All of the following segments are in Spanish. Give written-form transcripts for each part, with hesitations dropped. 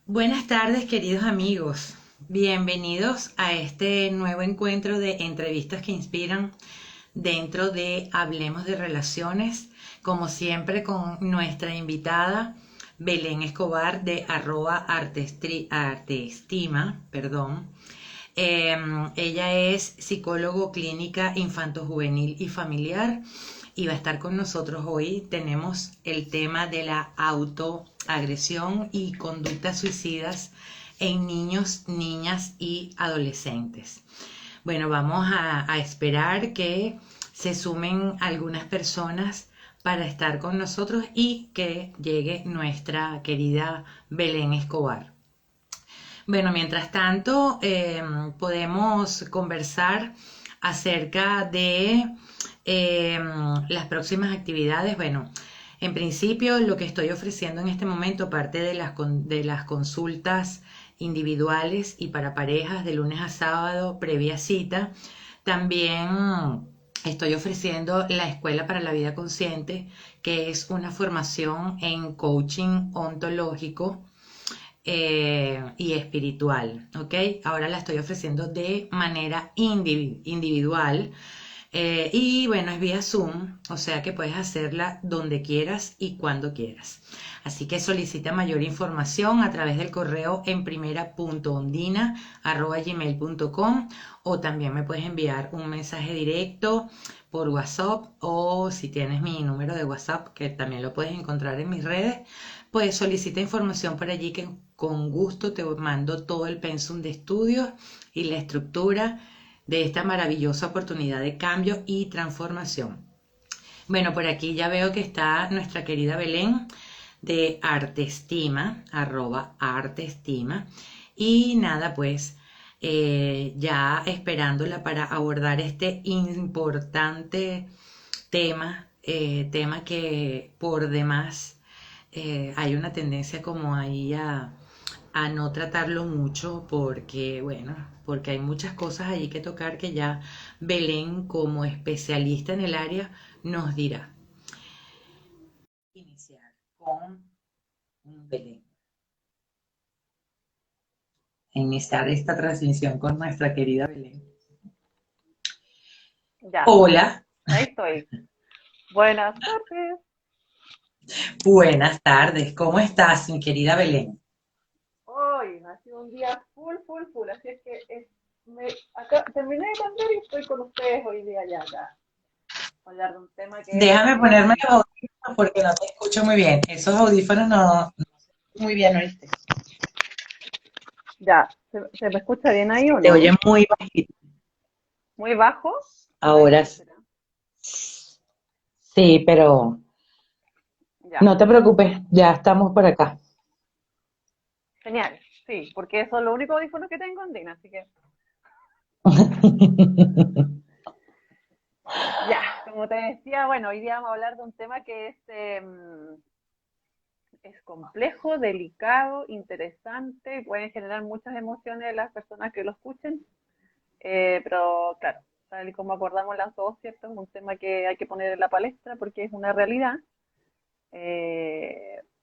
Buenas tardes, queridos amigos. Bienvenidos a este nuevo encuentro de entrevistas que inspiran dentro de Hablemos de Relaciones, como siempre con nuestra invitada Belén Escobar de @arteestima, perdón. Ella es psicólogo clínica infanto-juvenil y familiar y va a estar con nosotros hoy. Tenemos el tema de la autoagresión y conductas suicidas en niños, niñas y adolescentes. Bueno, vamos a esperar que se sumen algunas personas para estar con nosotros y que llegue nuestra querida Belén Escobar. Bueno, mientras tanto, podemos conversar acerca de eh, las próximas actividades. Bueno, en principio lo que estoy ofreciendo en este momento, aparte de las consultas individuales y para parejas de lunes a sábado previa cita, también estoy ofreciendo la Escuela para la Vida Consciente, que es una formación en coaching ontológico y espiritual, ¿ok? Ahora la estoy ofreciendo de manera individual y bueno, es vía Zoom, o sea que puedes hacerla donde quieras y cuando quieras. Así que solicita mayor información a través del correo en primera.ondina@gmail.com o también me puedes enviar un mensaje directo por WhatsApp o si tienes mi número de WhatsApp, que también lo puedes encontrar en mis redes, pues solicita información por allí que con gusto te mando todo el pensum de estudios y la estructura de esta maravillosa oportunidad de cambio y transformación. Bueno, por aquí ya veo que está nuestra querida Belén de Artestima, @artestima. Y nada, pues ya esperándola para abordar este importante tema que por demás hay una tendencia como ahí a no tratarlo mucho porque, bueno, porque hay muchas cosas allí que tocar que ya Belén, como especialista en el área, nos dirá. Iniciar con Belén. Iniciar esta transmisión con nuestra querida Belén. Ya, Hola, ahí estoy. Buenas tardes. buenas tardes. ¿Cómo estás, mi querida Belén? Hoy ha sido un día full, así es que acá terminé de cantar y estoy con ustedes hoy día ya. Hablar de un tema que es Déjame ponerme los audífonos porque no te escucho muy bien. Esos audífonos no muy bien, ¿oíste? ya. ¿Se me escucha bien ahí o Te oye no? muy bajito. ¿Muy bajo? A ver, Ahora ¿qué será? sí, pero Ya, no te preocupes, ya estamos por acá. genial. Sí, porque eso es lo único audífono que tengo, Andina, así que ya. Como te decía, bueno, hoy día vamos a hablar de un tema que es complejo, delicado, interesante, puede generar muchas emociones en las personas que lo escuchen, pero claro, tal y como acordamos las dos, ¿cierto? Es un tema que hay que poner en la palestra porque es una realidad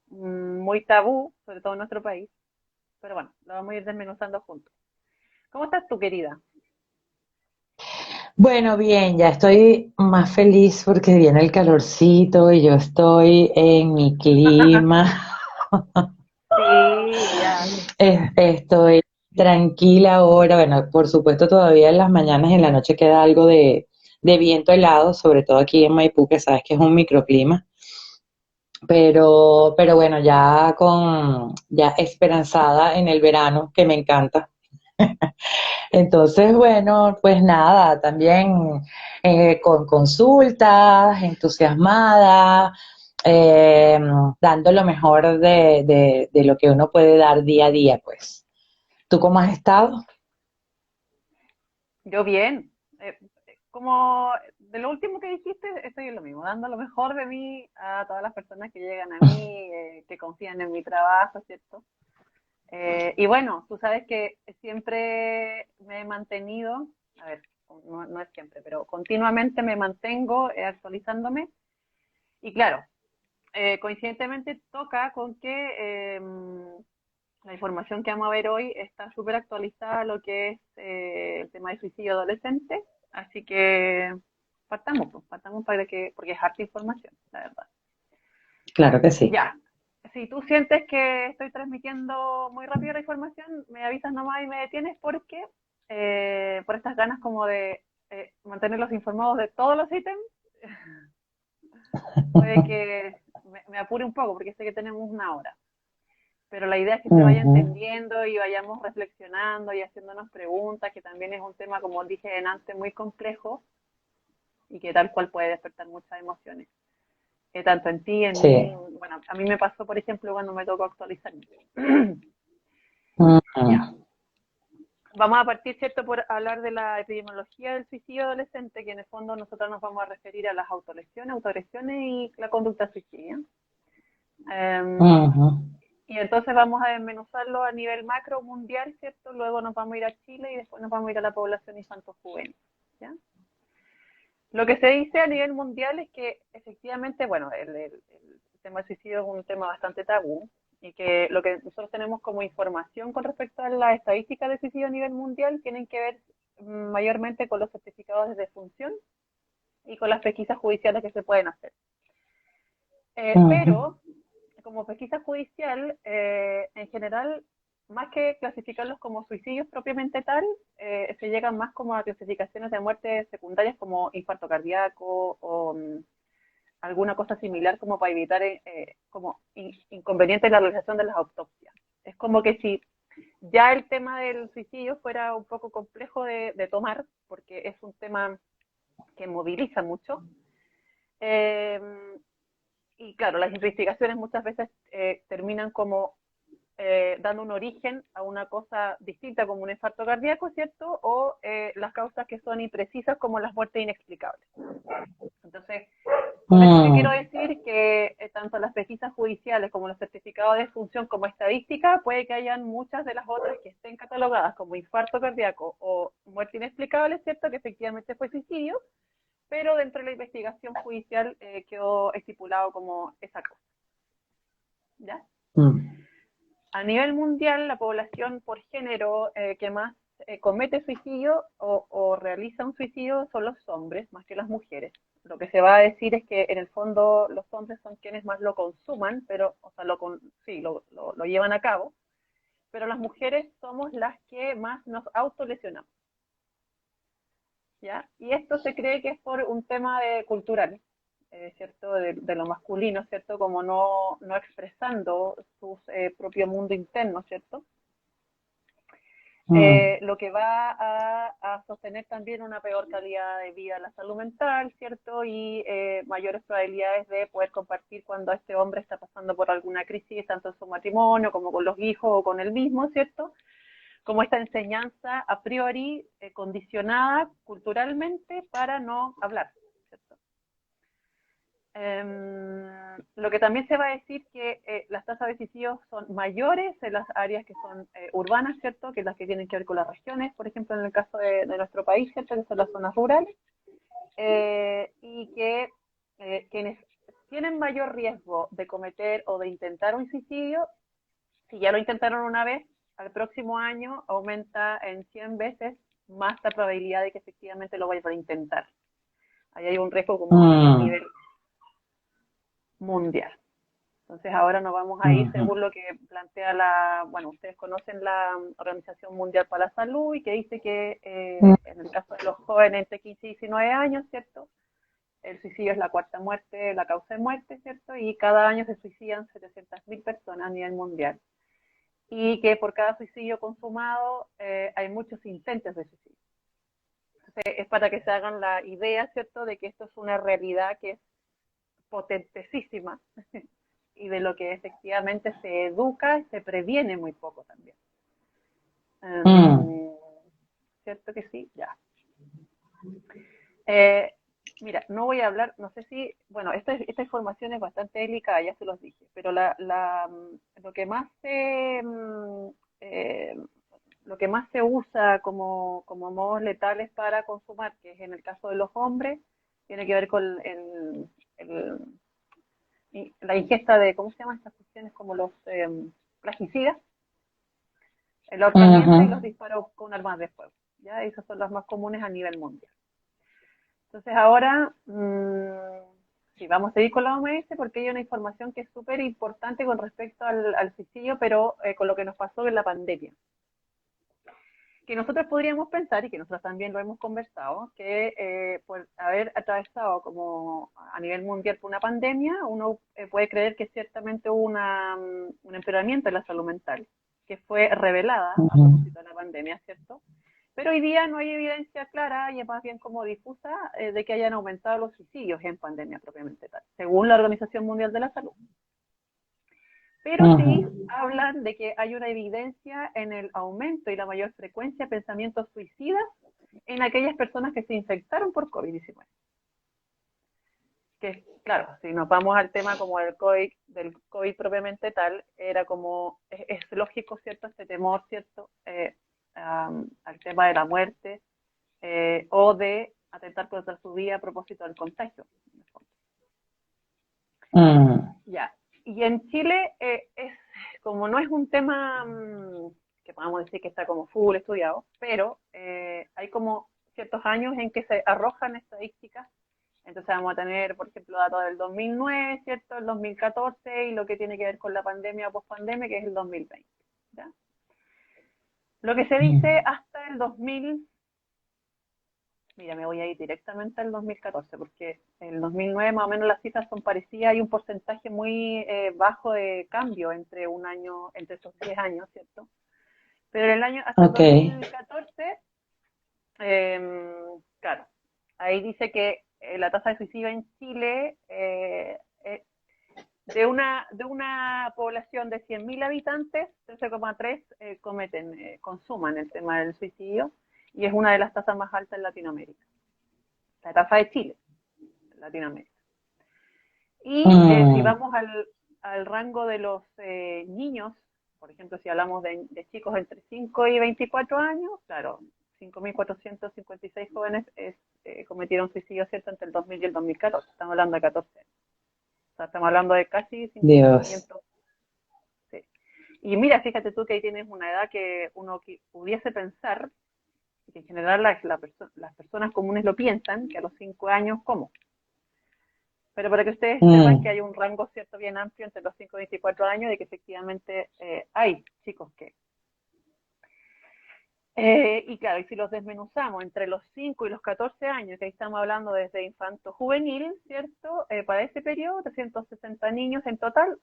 muy tabú, sobre todo en nuestro país, pero bueno, lo vamos a ir desmenuzando juntos. ¿Cómo estás tú, querida? Bueno, bien, ya estoy más feliz porque viene el calorcito y yo estoy en mi clima. Sí, ya. Estoy tranquila ahora. Bueno, por supuesto todavía en las mañanas y en la noche queda algo de viento helado, sobre todo aquí en Maipú, que sabes que es un microclima. Pero bueno, ya esperanzada en el verano, que me encanta. Entonces, bueno, pues nada, también con consultas, entusiasmada, eh, dando lo mejor de lo que uno puede dar día a día, pues. ¿Tú cómo has estado? Yo bien. Como de lo último que dijiste, estoy en lo mismo, dando lo mejor de mí a todas las personas que llegan a mí, que confían en mi trabajo, ¿cierto? Y bueno, tú sabes que siempre me he mantenido, a ver, no es siempre, pero continuamente me mantengo actualizándome. Y claro, coincidentemente toca con que la información que vamos a ver hoy está súper actualizada a lo que es el tema de suicidio adolescente, así que partamos, pues, partamos porque es harta información, la verdad. Claro que sí. Ya, si tú sientes que estoy transmitiendo muy rápido la información, me avisas nomás y me detienes porque por estas ganas como de mantenerlos informados de todos los ítems, puede que me apure un poco porque sé que tenemos una hora. Pero la idea es que se vaya Ujú. entendiendo y vayamos reflexionando y haciéndonos preguntas, que también es un tema, como dije antes, muy complejo y que tal cual puede despertar muchas emociones, tanto en ti, en mí. Sí. Bueno, a mí me pasó, por ejemplo, cuando me tocó actualizarme. Ya, Ujú. vamos a partir, ¿cierto?, por hablar de la epidemiología del suicidio adolescente, que en el fondo nosotros nos vamos a referir a las autolesiones y la conducta suicida. Ujú. Y entonces vamos a desmenuzarlo a nivel macro mundial, ¿cierto? Luego nos vamos a ir a Chile y después nos vamos a ir a la población infanto-juvenil, ¿ya? Lo que se dice a nivel mundial es que efectivamente, bueno, el tema del suicidio es un tema bastante tabú y que lo que nosotros tenemos como información con respecto a las estadísticas de suicidio a nivel mundial tienen que ver mayormente con los certificados de defunción y con las pesquisas judiciales que se pueden hacer. Ujú. Pero como pesquisa judicial, en general, más que clasificarlos como suicidios propiamente tal, se llegan más como a clasificaciones de muertes secundarias como infarto cardíaco o alguna cosa similar como para evitar como inconveniente en la realización de las autopsias. Es como que si ya el tema del suicidio fuera un poco complejo de tomar, porque es un tema que moviliza mucho, eh, y claro, las investigaciones muchas veces terminan como dando un origen a una cosa distinta como un infarto cardíaco, ¿cierto? O las causas que son imprecisas como las muertes inexplicables. Entonces, con esto que quiero Mm. decir que tanto las pesquisas judiciales como los certificados de defunción como estadística, puede que hayan muchas de las otras que estén catalogadas como infarto cardíaco o muerte inexplicable, ¿cierto? Que efectivamente fue suicidio, pero dentro de la investigación judicial quedó estipulado como esa cosa, ¿ya? Mm. A nivel mundial, la población por género que más comete suicidio o realiza un suicidio son los hombres más que las mujeres. Lo que se va a decir es que en el fondo los hombres son quienes más lo consuman, pero, o sea, sí, lo llevan a cabo, pero las mujeres somos las que más nos autolesionamos, ¿ya? Y esto se cree que es por un tema cultural, ¿cierto? De lo masculino, ¿cierto? Como no expresando su propio mundo interno, ¿cierto? Mm. Lo que va a sostener también una peor calidad de vida, la salud mental, ¿cierto? Y mayores probabilidades de poder compartir cuando este hombre está pasando por alguna crisis, tanto en su matrimonio como con los hijos o con él mismo, ¿cierto? Como esta enseñanza a priori condicionada culturalmente para no hablar, ¿cierto? Lo que también se va a decir que las tasas de suicidios son mayores en las áreas que son urbanas, ¿cierto? Que las que tienen que ver con las regiones, por ejemplo, en el caso de nuestro país, ¿cierto? Que son las zonas rurales, y que quienes tienen mayor riesgo de cometer o de intentar un suicidio, si ya lo intentaron una vez, al próximo año aumenta en 100 veces más la probabilidad de que efectivamente lo vayan a intentar. Ahí hay un riesgo como a Mm. nivel mundial. Entonces ahora nos vamos a ir Ujú. según lo que plantea bueno, ustedes conocen la Organización Mundial para la Salud y que dice que en el caso de los jóvenes entre 15 y 19 años, ¿cierto? El suicidio es la cuarta muerte, la causa de muerte, ¿cierto? Y cada año se suicidan 700.000 personas a nivel mundial. Y que por cada suicidio consumado hay muchos intentos de suicidio. Entonces es para que se hagan la idea, ¿cierto?, de que esto es una realidad que es potentesísima y de lo que efectivamente se educa, se previene muy poco también. Mm. Um, ¿Cierto que sí? Ya. Eh, Mira, no voy a hablar, no sé si, bueno, esta información es bastante delicada, ya se los dije, pero lo que más eh, lo que más se usa como modos letales para consumar, que es en el caso de los hombres, tiene que ver con el, la ingesta de, ¿cómo se llaman estas cuestiones? Como los plaguicidas, el ahorcamiento y los disparos con armas de fuego. ¿Ya? Esas son las más comunes a nivel mundial. Entonces ahora, sí, vamos a seguir con la OMS porque hay una información que es súper importante con respecto al suicidio, pero con lo que nos pasó en la pandemia. Que nosotros podríamos pensar, y que nosotros también lo hemos conversado, que por haber atravesado como a nivel mundial por una pandemia, uno puede creer que ciertamente hubo un empeoramiento de la salud mental, que fue revelada a propósito de la pandemia, ¿cierto? Pero hoy día no hay evidencia clara y es más bien como difusa de que hayan aumentado los suicidios en pandemia propiamente tal, según la Organización Mundial de la Salud. Pero sí hablan de que hay una evidencia en el aumento y la mayor frecuencia de pensamientos suicidas en aquellas personas que se infectaron por COVID-19. Que, claro, si nos vamos al tema como del COVID propiamente tal, era como, es lógico, ¿cierto?, este temor, ¿cierto?, al tema de la muerte o de atentar contra su vida a propósito del contagio. Ya. Y en Chile, como no es un tema que podamos decir que está como full estudiado, pero hay como ciertos años en que se arrojan estadísticas. Entonces vamos a tener, por ejemplo, datos del 2009, ¿cierto?, el 2014 y lo que tiene que ver con la pandemia o pospandemia, que es el 2020. ¿Ya? Lo que se dice hasta el 2000, mira, me voy a ir directamente al 2014, porque en el 2009 más o menos las cifras son parecidas, hay un porcentaje muy bajo de cambio entre esos 10 años, ¿cierto? Pero en el año hasta el 2014, claro, ahí dice que la tasa de suicidio en Chile, de una población de 100.000 habitantes, 13,3 consuman el tema del suicidio, y es una de las tasas más altas en Latinoamérica. La tasa de Chile, en Latinoamérica. Y si vamos al rango de los niños, por ejemplo, si hablamos de chicos entre 5 y 24 años, claro, 5.456 jóvenes cometieron suicidio, ¿cierto?, entre el 2000 y el 2014. Estamos hablando de 14 años. O sea, estamos hablando de casi 500. Sí. Y mira, fíjate tú que ahí tienes una edad que uno pudiese pensar, que en general las personas comunes lo piensan, que a los 5 años, ¿cómo? Pero para que ustedes sepan que hay un rango, ¿cierto?, bien amplio entre los 5 y 24 años, de que efectivamente hay chicos que... y claro, y si los desmenuzamos entre los 5 y los 14 años, que ahí estamos hablando desde infanto juvenil, ¿cierto? Para ese periodo, 360 niños en total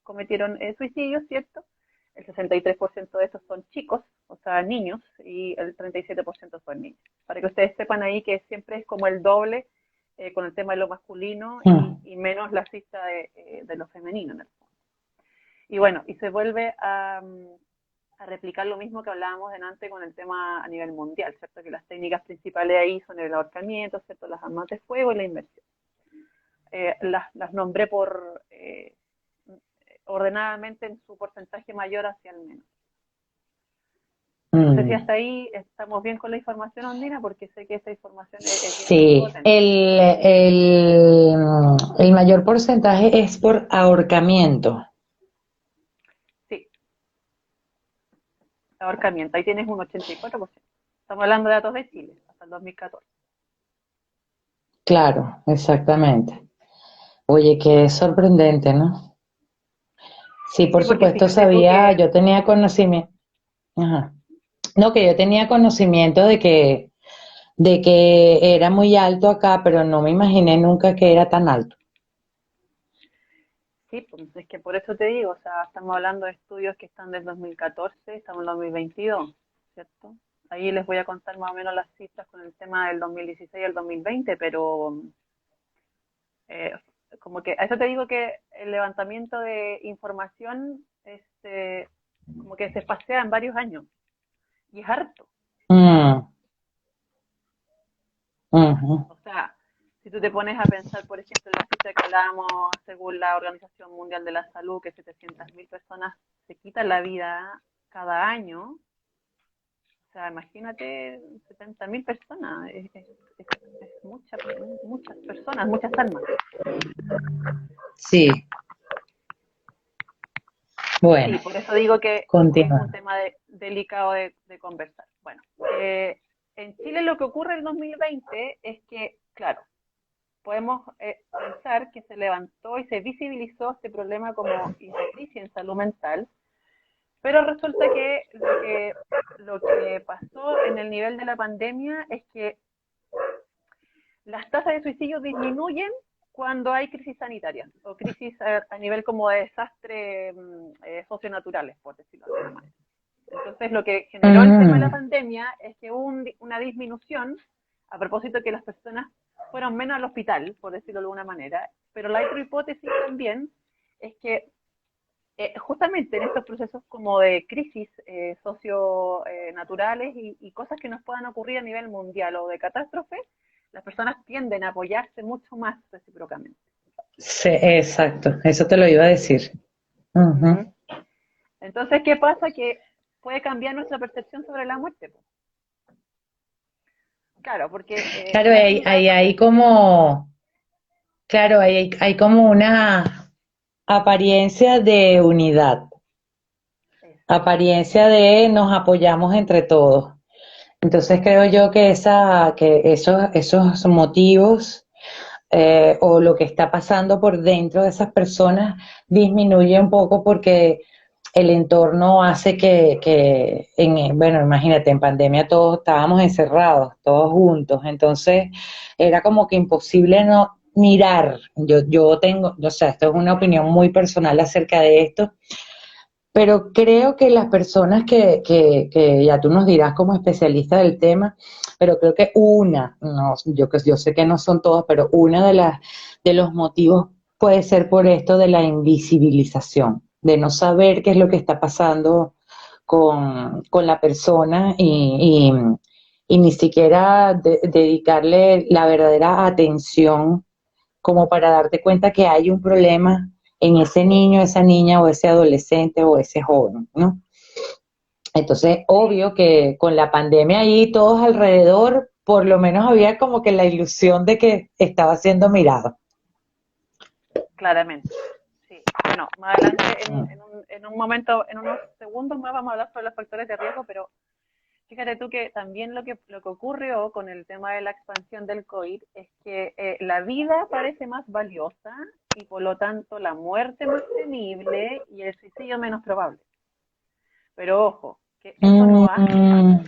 cometieron suicidios, ¿cierto? El 63% de esos son chicos, o sea, niños, y el 37% son niños. Para que ustedes sepan ahí que siempre es como el doble con el tema de lo masculino y menos la cifra de lo femenino en el fondo. Y bueno, y se vuelve a replicar lo mismo que hablábamos delante con el tema a nivel mundial, ¿cierto? Que las técnicas principales ahí son el ahorcamiento, ¿cierto?, las armas de fuego y la inmersión. Las nombré por ordenadamente en su porcentaje mayor hacia el menos. No sé si hasta ahí estamos bien con la información, Ondina, porque sé que esa información es bien potente. El mayor porcentaje es por ahorcamiento. Sí, ahorcamiento. Ahí tienes un 84%. Estamos hablando de datos de Chile, hasta el 2014. Claro, exactamente. Oye, qué sorprendente, ¿no? Sí, por supuesto sabía, yo tenía conocimiento. Ajá. No, que yo tenía conocimiento de que era muy alto acá, pero no me imaginé nunca que era tan alto. Sí, pues es que por eso te digo, o sea, estamos hablando de estudios que están del 2014, estamos en el 2022, ¿cierto? Ahí les voy a contar más o menos las cifras con el tema del 2016 y el 2020, pero como que a eso te digo que el levantamiento de información como que se pasea en varios años y es harto. O sea, si tú te pones a pensar, por ejemplo, en la cifra que hablábamos según la Organización Mundial de la Salud, que 700.000 personas se quitan la vida cada año, o sea, imagínate 70.000 personas, es muchas personas, muchas almas. Sí. Bueno, Sí, por eso digo que es un continúa. tema delicado de conversar. Bueno, en Chile lo que ocurre en el 2020 es que, claro, podemos pensar que se levantó y se visibilizó este problema como crisis en salud mental, pero resulta que lo que pasó en el nivel de la pandemia es que las tasas de suicidio disminuyen cuando hay crisis sanitarias o crisis a nivel como de desastres socionaturales, por decirlo de alguna manera. Entonces, lo que generó el tema de la Mm, pandemia es que hubo una disminución, a propósito de que las personas fueron menos al hospital, por decirlo de alguna manera, pero la otra hipótesis también es que justamente en estos procesos como de crisis socio-naturales y cosas que nos puedan ocurrir a nivel mundial o de catástrofe, las personas tienden a apoyarse mucho más recíprocamente. sí, exacto, eso te lo iba a decir. Ujú. Ujú. Entonces, ¿qué pasa? Que puede cambiar nuestra percepción sobre la muerte. Po. Claro, porque Claro, la vida, hay como, claro, hay como una apariencia de unidad, exacto. apariencia de nos apoyamos entre todos. Entonces creo yo que esos motivos o lo que está pasando por dentro de esas personas disminuye un poco porque el entorno hace bueno, imagínate, en pandemia todos estábamos encerrados, todos juntos, entonces era como que imposible no mirar. Yo tengo, o sea, esto es una opinión muy personal acerca de esto, pero creo que las personas que ya tú nos dirás como especialista del tema, pero creo que no, yo sé que no son todas, pero una de los motivos puede ser por esto de la invisibilización, de no saber qué es lo que está pasando con la persona y ni siquiera dedicarle la verdadera atención como para darte cuenta que hay un problema en ese niño, esa niña o ese adolescente o ese joven, ¿no? Entonces, Sí, obvio que con la pandemia ahí todos alrededor, por lo menos había como que la ilusión de que estaba siendo mirado. claramente. Sí. Bueno, más adelante, Mm, en un momento, en unos segundos más, vamos a hablar sobre los factores de riesgo, pero fíjate tú que también lo que ocurrió con el tema de la expansión del COVID es que la vida parece más valiosa y por lo tanto la muerte más temible y el suicidio menos probable. Pero ojo, que eso no hace mm,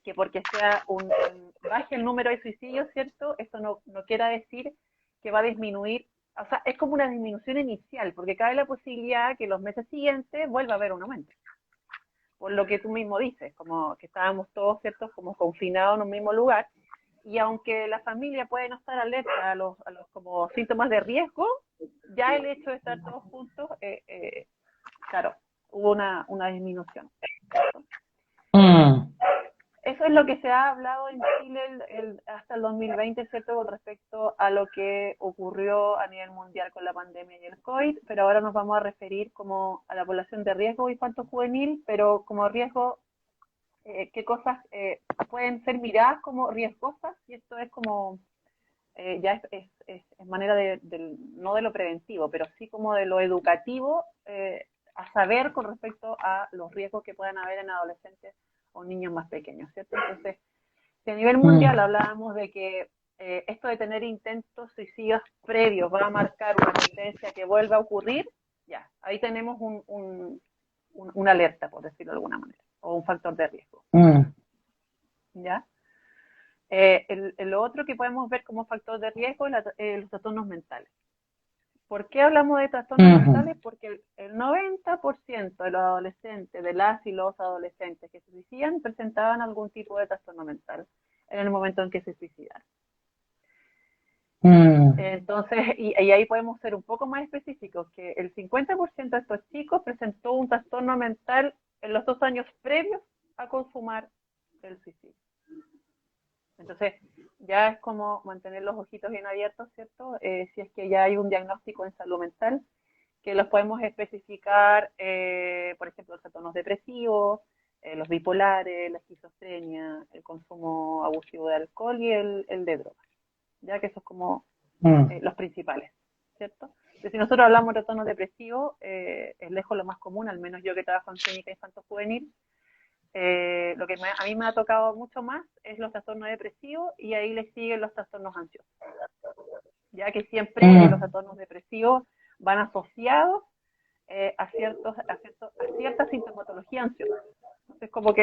que porque baje el número de suicidios, ¿cierto? Eso no quiera decir que va a disminuir, o sea, es como una disminución inicial, porque cabe la posibilidad que los meses siguientes vuelva a haber un aumento. Por lo que tú mismo dices, como que estábamos todos, ¿cierto? Como confinados en un mismo lugar, y aunque la familia puede no estar alerta a los como síntomas de riesgo, ya el hecho de estar todos juntos, claro, hubo una disminución, ¿cierto? mm, Eso es lo que se ha hablado en Chile hasta el 2020, ¿cierto? Con respecto a lo que ocurrió a nivel mundial con la pandemia y el COVID, pero ahora nos vamos a referir como a la población de riesgo infanto juvenil, pero como riesgo, qué cosas pueden ser miradas como riesgosas, y esto es como, ya es manera no de lo preventivo, pero sí como de lo educativo, a saber con respecto a los riesgos que puedan haber en adolescentes o niños más pequeños, ¿cierto? Entonces, si a nivel mundial mm, hablábamos de que esto de tener intentos suicidas previos va a marcar una tendencia que vuelva a ocurrir, ya, ahí tenemos una alerta, por decirlo de alguna manera, o un factor de riesgo, mm, ¿ya? Lo otro que podemos ver como factor de riesgo es los trastornos mentales. ¿Por qué hablamos de trastornos ujú, mentales? Porque el 90% de los adolescentes, de las y los adolescentes que se suicidan, presentaban algún tipo de trastorno mental en el momento en que se suicidaron. mm, Entonces, y ahí podemos ser un poco más específicos, que el 50% de estos chicos presentó un trastorno mental en los 2 años previos a consumar el suicidio. Entonces, ya es como mantener los ojitos bien abiertos, ¿cierto? Si es que ya hay un diagnóstico en salud mental, que los podemos especificar, por ejemplo, los trastornos depresivos, los bipolares, la esquizofrenia, el consumo abusivo de alcohol y el de drogas, ya que esos como mm, los principales, ¿cierto? Si nosotros hablamos de trastornos depresivos, es lejos lo más común, al menos yo que trabajo en clínica infanto-juvenil. Lo que a mí me ha tocado mucho más es los trastornos depresivos y ahí le siguen los trastornos ansiosos, ya que siempre los trastornos depresivos van asociados a cierta sintomatología ansiosa. Entonces como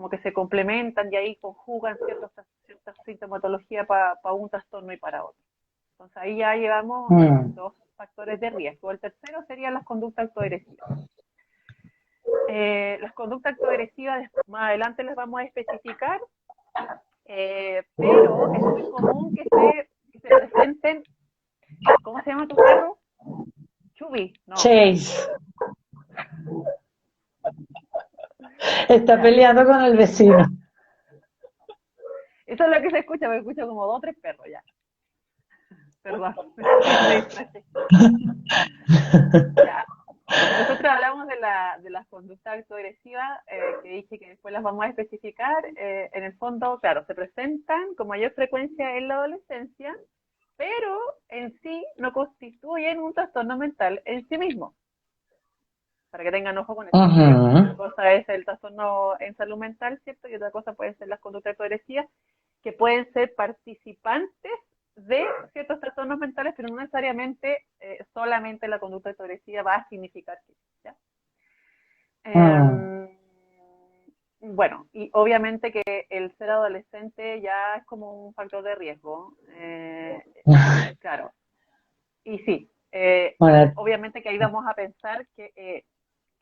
que se complementan y ahí conjugan ciertas sintomatologías para un trastorno y para otro. Entonces ahí ya llevamos dos factores de riesgo. El tercero serían las conductas autoagresivas. Las conductas autoagresivas más adelante las vamos a especificar, pero es muy común que se presenten. ¿Cómo se llama tu perro? Chubby, no. Chase. Está peleando con el vecino. Eso es lo que se escucha, me escucho como 2 o 3 perros ya. Perdón. Ya. Nosotros hablamos de las conductas autoagresivas, que dije que después las vamos a especificar. En el fondo, claro, se presentan con mayor frecuencia en la adolescencia, pero en sí no constituyen un trastorno mental en sí mismo. Para que tengan ojo con eso. Una cosa es el trastorno en salud mental, ¿cierto? Y otra cosa pueden ser las conductas autoagresivas, que pueden ser participantes de ciertos trastornos mentales, pero no necesariamente solamente la conducta autoagresiva va a significar que, ¿ya? Bueno, y obviamente que el ser adolescente ya es como un factor de riesgo, claro. Y sí, Bueno, obviamente que ahí vamos a pensar que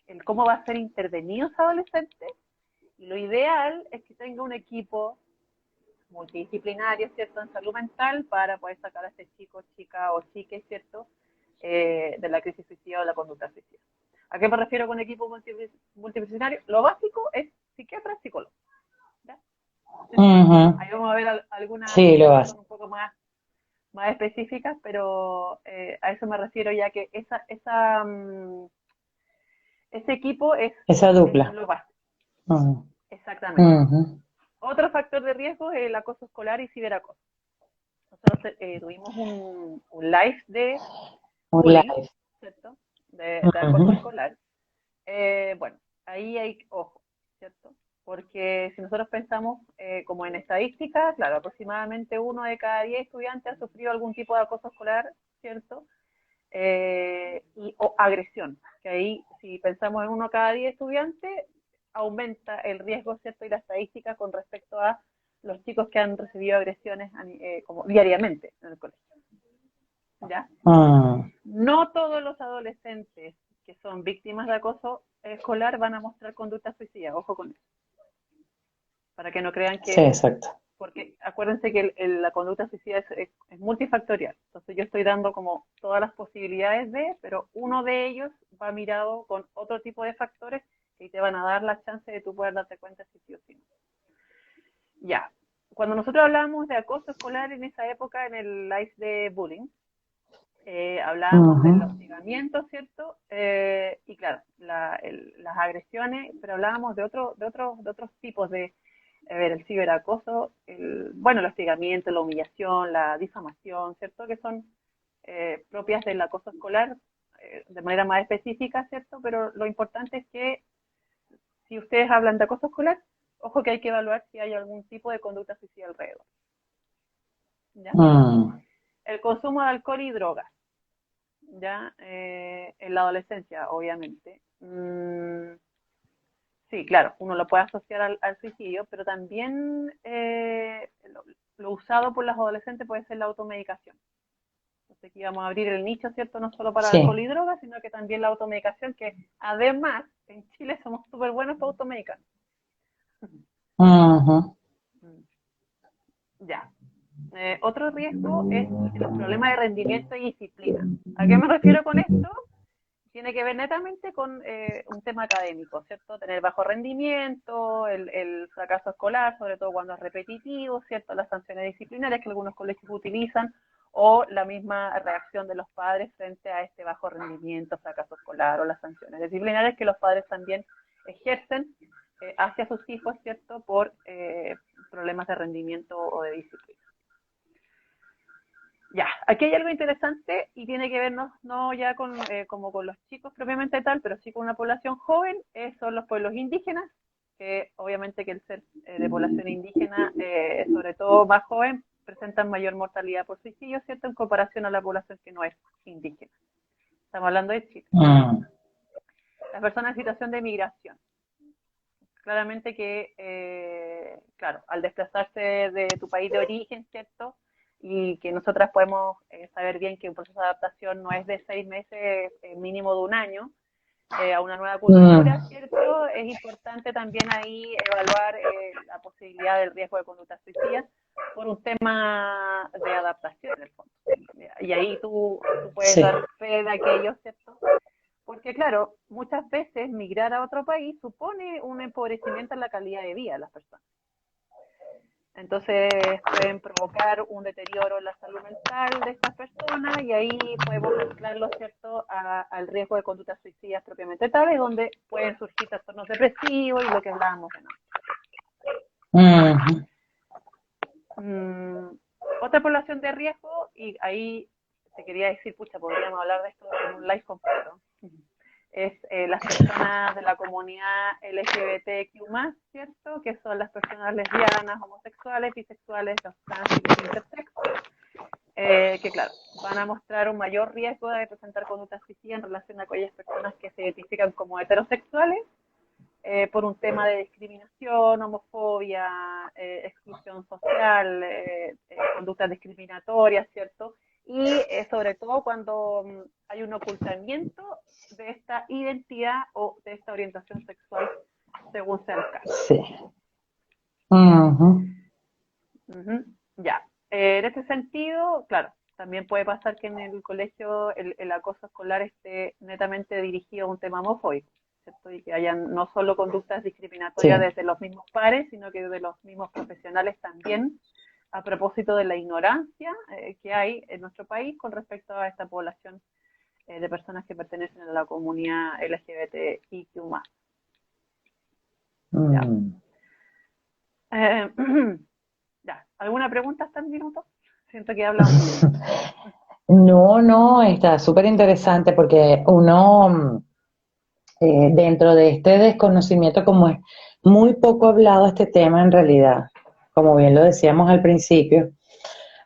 el cómo va a ser intervenido ese adolescente, y lo ideal es que tenga un equipo multidisciplinario, ¿cierto?, en salud mental para poder sacar a este chico, chica o chique, ¿cierto?, de la crisis suicida o la conducta suicida. ¿A qué me refiero con equipo multidisciplinario? Lo básico es psiquiatra, psicólogo. ¿Ya? Ahí vamos a ver algunas sí, lo que vas. son un poco más específicas, pero a eso me refiero, ya que ese equipo es Esa dupla. lo básico. Exactamente. Otro factor de riesgo es el acoso escolar y ciberacoso. Nosotros tuvimos un live de Un bullying, live. ¿cierto? De acoso escolar. Bueno, ahí hay ojo, ¿cierto? Porque si nosotros pensamos como en estadística, claro, aproximadamente 1 de cada 10 estudiantes ha sufrido algún tipo de acoso escolar, ¿cierto? O agresión, que ahí si pensamos en 1 cada 10 estudiantes, aumenta el riesgo, ¿cierto? Y la estadística con respecto a los chicos que han recibido agresiones como diariamente en el colegio. ¿Ya? No todos los adolescentes que son víctimas de acoso escolar van a mostrar conducta suicida, ojo con eso. Para que no crean que... Sí, exacto. Porque acuérdense que la conducta suicida es multifactorial. Entonces yo estoy dando como todas las posibilidades pero uno de ellos va mirado con otro tipo de factores que te van a dar la chance de tú poder darte cuenta si sí o si no. Ya. Cuando nosotros hablábamos de acoso escolar en esa época, en el live de bullying, hablábamos del hostigamiento, ¿cierto? Y claro, las agresiones, pero hablábamos de otros tipos de, a ver, el ciberacoso, el hostigamiento, la humillación, la difamación, ¿cierto? Que son propias del acoso escolar de manera más específica, ¿cierto? Pero lo importante es que si ustedes hablan de acoso escolar, ojo que hay que evaluar si hay algún tipo de conducta suicida alrededor. ¿Ya? El consumo de alcohol y drogas, ¿ya? En la adolescencia, obviamente. Sí, claro, uno lo puede asociar al suicidio, pero también lo usado por los adolescentes puede ser la automedicación. Entonces aquí vamos a abrir el nicho, ¿cierto? No solo para alcohol y drogas, sino que también la automedicación, que además en Chile somos súper buenos para automedicar. Ya. Otro riesgo es los problemas de rendimiento y disciplina. ¿A qué me refiero con esto? Tiene que ver netamente con un tema académico, ¿cierto? Tener bajo rendimiento, el fracaso escolar, sobre todo cuando es repetitivo, ¿cierto? Las sanciones disciplinarias que algunos colegios utilizan, o la misma reacción de los padres frente a este bajo rendimiento, fracaso escolar o las sanciones disciplinarias que los padres también ejercen hacia sus hijos, ¿cierto? Por problemas de rendimiento o de disciplina. Ya, aquí hay algo interesante y tiene que ver no ya con como con los chicos propiamente tal, pero sí con una población joven, son los pueblos indígenas, que obviamente que el ser de población indígena, sobre todo más joven, presentan mayor mortalidad por suicidio, ¿cierto? En comparación a la población que no es indígena. Estamos hablando de Chile. Mm, Las personas en situación de migración. Claramente que, claro, al desplazarse de tu país de origen, ¿cierto? Y que nosotras podemos saber bien que un proceso de adaptación no es de 6 meses, mínimo de un año, a una nueva cultura, mm, ¿cierto? Es importante también ahí evaluar la posibilidad del riesgo de conductas suicidas por un tema de adaptación, en el fondo. Y ahí tú puedes sí, dar fe de aquello, ¿cierto? Porque claro, muchas veces migrar a otro país supone un empobrecimiento en la calidad de vida de las personas. Entonces pueden provocar un deterioro en la salud mental de estas personas y ahí podemos mezclarlo, ¿cierto?, al riesgo de conductas suicidas propiamente tales, donde pueden surgir trastornos depresivos y lo que hablábamos de mm, otra población de riesgo, y ahí te quería decir, pucha, podríamos hablar de esto en un live completo, es las personas de la comunidad LGBTQ+, ¿cierto? Que son las personas lesbianas, homosexuales, bisexuales, los trans y los intersexos, que claro, van a mostrar un mayor riesgo de presentar conductas suicidas en relación a aquellas personas que se identifican como heterosexuales, por un tema de discriminación, homofobia, exclusión social, conductas discriminatorias, ¿cierto? Y sobre todo cuando hay un ocultamiento de esta identidad o de esta orientación sexual, según sea el caso. sí. Ujú, Ya. En este sentido, claro, también puede pasar que en el colegio el acoso escolar esté netamente dirigido a un tema homofóbico, ¿cierto? Y que hayan no solo conductas discriminatorias sí. desde los mismos pares, sino que de los mismos profesionales también, a propósito de la ignorancia que hay en nuestro país con respecto a esta población de personas que pertenecen a la comunidad LGBTIQ+. ¿Ya? Mm. Eh, ya. ¿Alguna pregunta hasta el minuto? Siento que he hablado mucho. No, no, está súper interesante porque uno, dentro de este desconocimiento, como es muy poco hablado este tema en realidad, como bien lo decíamos al principio,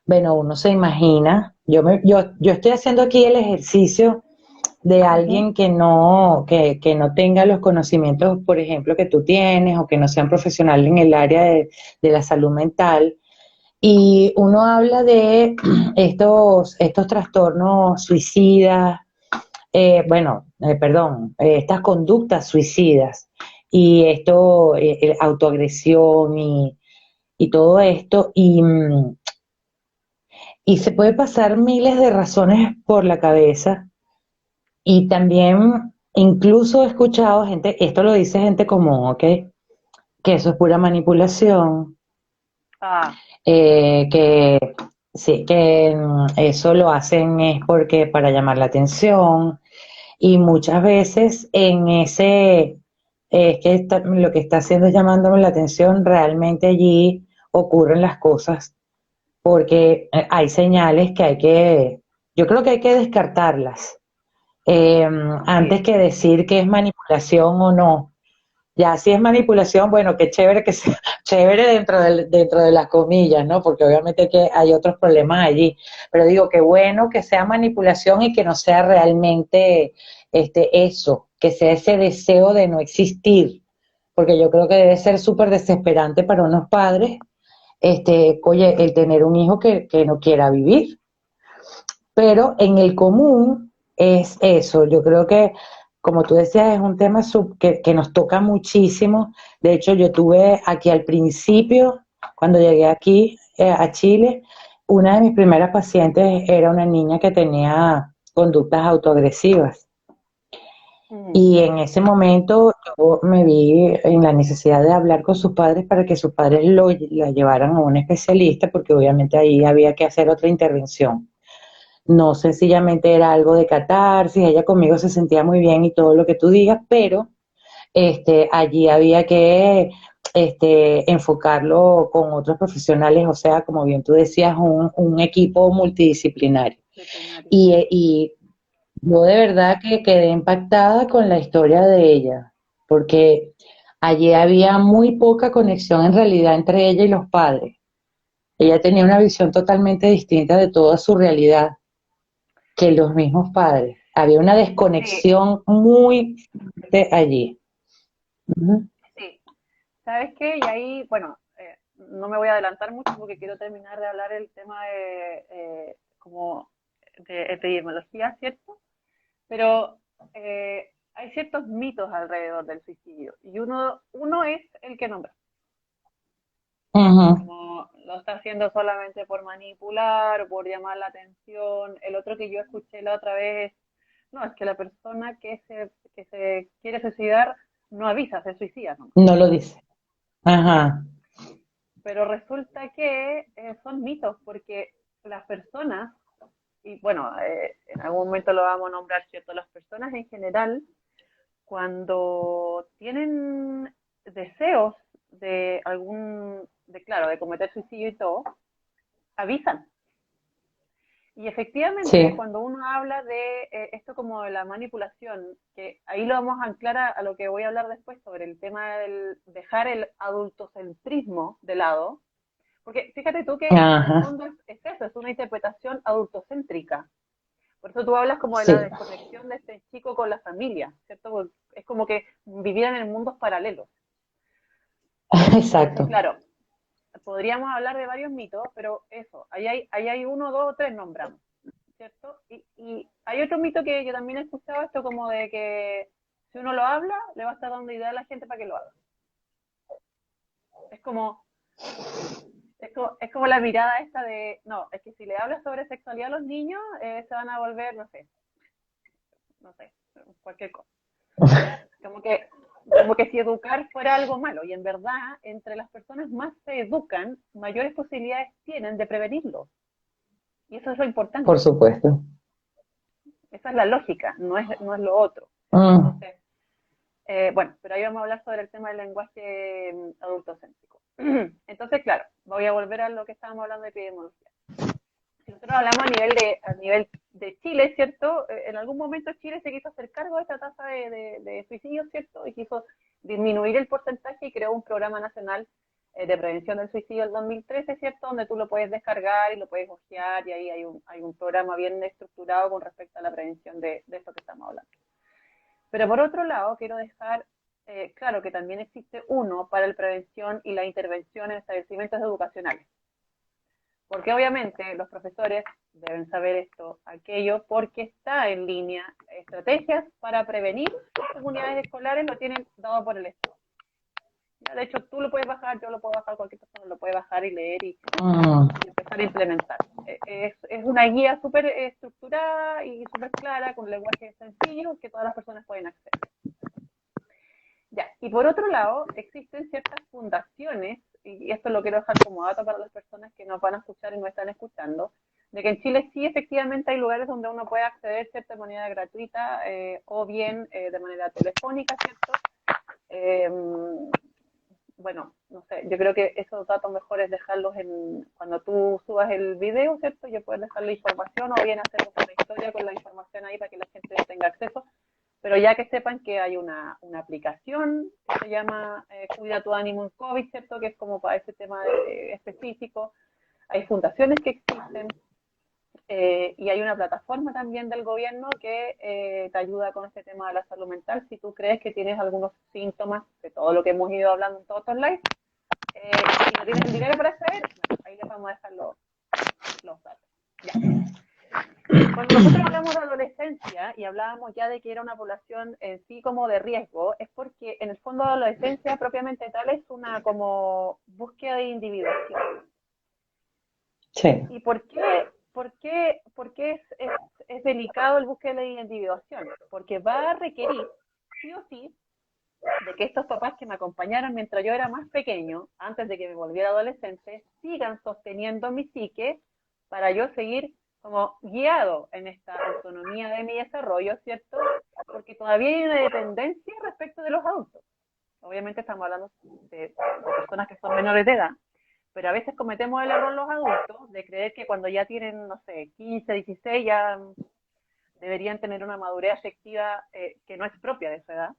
bueno, uno se imagina, yo estoy haciendo aquí el ejercicio de alguien que no tenga los conocimientos, por ejemplo, que tú tienes o que no sean profesionales en el área de la salud mental. Y uno habla de estos trastornos suicidas, estas conductas suicidas y esto, autoagresión y todo esto. Y se puede pasar miles de razones por la cabeza. Y también, incluso he escuchado gente, esto lo dice gente común, ¿ok? Que eso es pura manipulación, Ah, que sí, que eso lo hacen es porque para llamar la atención y muchas veces en es que lo que está haciendo es llamándome la atención, realmente allí ocurren las cosas porque hay señales que yo creo que hay que descartarlas antes sí, que decir que es manipulación o no. Ya, si es manipulación, bueno, qué chévere que sea, chévere dentro de las comillas, ¿no? Porque obviamente que hay otros problemas allí. Pero digo, qué bueno que sea manipulación y que no sea realmente eso, que sea ese deseo de no existir. Porque yo creo que debe ser súper desesperante para unos padres, oye, el tener un hijo que no quiera vivir. Pero en el común es eso. Yo creo que, como tú decías, es un tema que nos toca muchísimo. De hecho, yo tuve aquí al principio, cuando llegué aquí a Chile, una de mis primeras pacientes era una niña que tenía conductas autoagresivas. Y en ese momento yo me vi en la necesidad de hablar con sus padres para que sus padres la llevaran a un especialista, porque obviamente ahí había que hacer otra intervención. No sencillamente era algo de catarsis, ella conmigo se sentía muy bien y todo lo que tú digas, pero allí había que enfocarlo con otros profesionales, o sea, como bien tú decías, un equipo multidisciplinario. Veterinario. Y yo de verdad que quedé impactada con la historia de ella, porque allí había muy poca conexión en realidad entre ella y los padres. Ella tenía una visión totalmente distinta de toda su realidad que los mismos padres. Había una Sí, desconexión muy fuerte allí. Ujú. sí. ¿Sabes qué? Y ahí, bueno, no me voy a adelantar mucho porque quiero terminar de hablar el tema de, como de epidemiología, ¿cierto? Pero hay ciertos mitos alrededor del suicidio y uno es el que nombra, Ujú. como lo está haciendo solamente por manipular o por llamar la atención. El otro que yo escuché la otra vez es, no, es que la persona que se quiere suicidar no avisa, se suicida nomás. No lo dice. Ajá. Pero resulta que son mitos porque las personas, y bueno, en algún momento lo vamos a nombrar, ¿cierto? Las personas en general, cuando tienen deseos de claro, de cometer suicidio y todo, avisan. Y efectivamente, Sí. cuando uno habla de esto como de la manipulación, que ahí lo vamos a anclar a lo que voy a hablar después sobre el tema del dejar el adultocentrismo de lado, porque fíjate tú que en el Ajá. fondo es eso, es una interpretación adultocéntrica. Por eso tú hablas como de la Sí. desconexión de este chico con la familia, ¿cierto? Porque es como que vivieran en mundos paralelos. Entonces, Exacto. claro, podríamos hablar de varios mitos, pero eso, ahí hay uno, dos o tres nombramos, ¿cierto? Y hay otro mito que yo también he escuchado, esto como de que si uno lo habla, le va a estar dando idea a la gente para que lo haga. Es como, es como la mirada esta de, no, es que si le hablas sobre sexualidad a los niños, se van a volver, no sé, cualquier cosa. Como que, como que si educar fuera algo malo, y en verdad, entre las personas más se educan, mayores posibilidades tienen de prevenirlo. Y eso es lo Por importante. supuesto. Esa es la lógica, no es lo otro. Mm. Entonces, bueno, pero ahí vamos a hablar sobre el tema del lenguaje adultocéntrico. Entonces, claro, voy a volver a lo que estábamos hablando de epidemiología. Si nosotros hablamos a nivel de Chile, ¿cierto? En algún momento Chile se quiso hacer cargo de esta tasa de suicidios, ¿cierto? Y quiso disminuir el porcentaje y creó un programa nacional de prevención del suicidio en 2013, ¿cierto? Donde tú lo puedes descargar y lo puedes hojear y ahí hay un programa bien estructurado con respecto a la prevención de esto que estamos hablando. Pero por otro lado, quiero dejar claro que también existe uno para la prevención y la intervención en establecimientos educacionales. Porque obviamente los profesores deben saber esto, aquello, porque está en línea estrategias para prevenir comunidades escolares, lo tienen dado por el Estado. Ya, de hecho, tú lo puedes bajar, yo lo puedo bajar, cualquier persona lo puede bajar y leer Mm. y empezar a implementar. Es una guía súper estructurada y súper clara, con lenguaje sencillo, que todas las personas pueden acceder. Ya, y por otro lado, existen ciertas fundaciones, y esto lo quiero dejar como dato para las personas que nos van a escuchar y no están escuchando, de que en Chile sí efectivamente hay lugares donde uno puede acceder cierta manera gratuita o bien de manera telefónica, ¿cierto? Eh, bueno, no sé, yo creo que esos datos mejor es dejarlos cuando tú subas el video, ¿cierto? Yo puedo dejar la información o bien hacer una historia con la información ahí para que la gente tenga acceso. Pero ya que sepan que hay una aplicación que se llama Cuida tu ánimo en COVID, ¿cierto? Que es como para ese tema específico. Hay fundaciones que existen y hay una plataforma también del gobierno que te ayuda con este tema de la salud mental. Si tú crees que tienes algunos síntomas de todo lo que hemos ido hablando en todos estos lives, si no tienes el dinero para acceder, bueno, ahí les vamos a dejar los datos. Ya. Cuando nosotros hablamos de adolescencia y hablábamos ya de que era una población en sí como de riesgo, es porque en el fondo la adolescencia propiamente tal es una como búsqueda de individuación. Sí. ¿Y por qué es delicado el búsqueda de individuación? Porque va a requerir, sí o sí, de que estos papás que me acompañaron mientras yo era más pequeño, antes de que me volviera adolescente, sigan sosteniendo mi psique para yo seguir como guiado en esta autonomía de mi desarrollo, ¿cierto? Porque todavía hay una dependencia respecto de los adultos. obviamente estamos hablando de personas que son menores de edad, pero a veces cometemos el error los adultos de creer que cuando ya tienen, no sé, 15, 16, ya deberían tener una madurez afectiva que no es propia de su edad,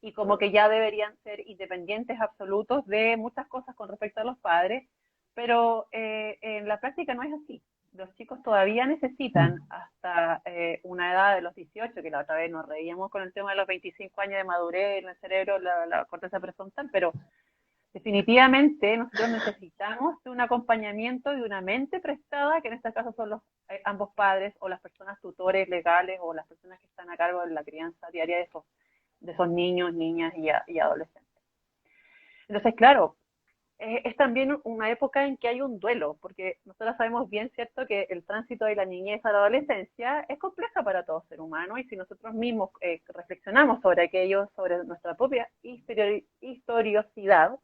y como que ya deberían ser independientes absolutos de muchas cosas con respecto a los padres, pero en la práctica no es así. Los chicos todavía necesitan hasta una edad de los 18, que la otra vez nos reíamos con el tema de los 25 años de madurez en el cerebro, la corteza prefrontal, pero definitivamente nosotros necesitamos de un acompañamiento y una mente prestada, que en este caso son los ambos padres o las personas tutores legales o las personas que están a cargo de la crianza diaria de esos niños, niñas y adolescentes. Entonces, claro, es también una época en que hay un duelo, porque nosotros sabemos bien, ¿cierto?, que el tránsito de la niñez a la adolescencia es compleja para todo ser humano, y si nosotros mismos reflexionamos sobre aquello, sobre nuestra propia historiosidad,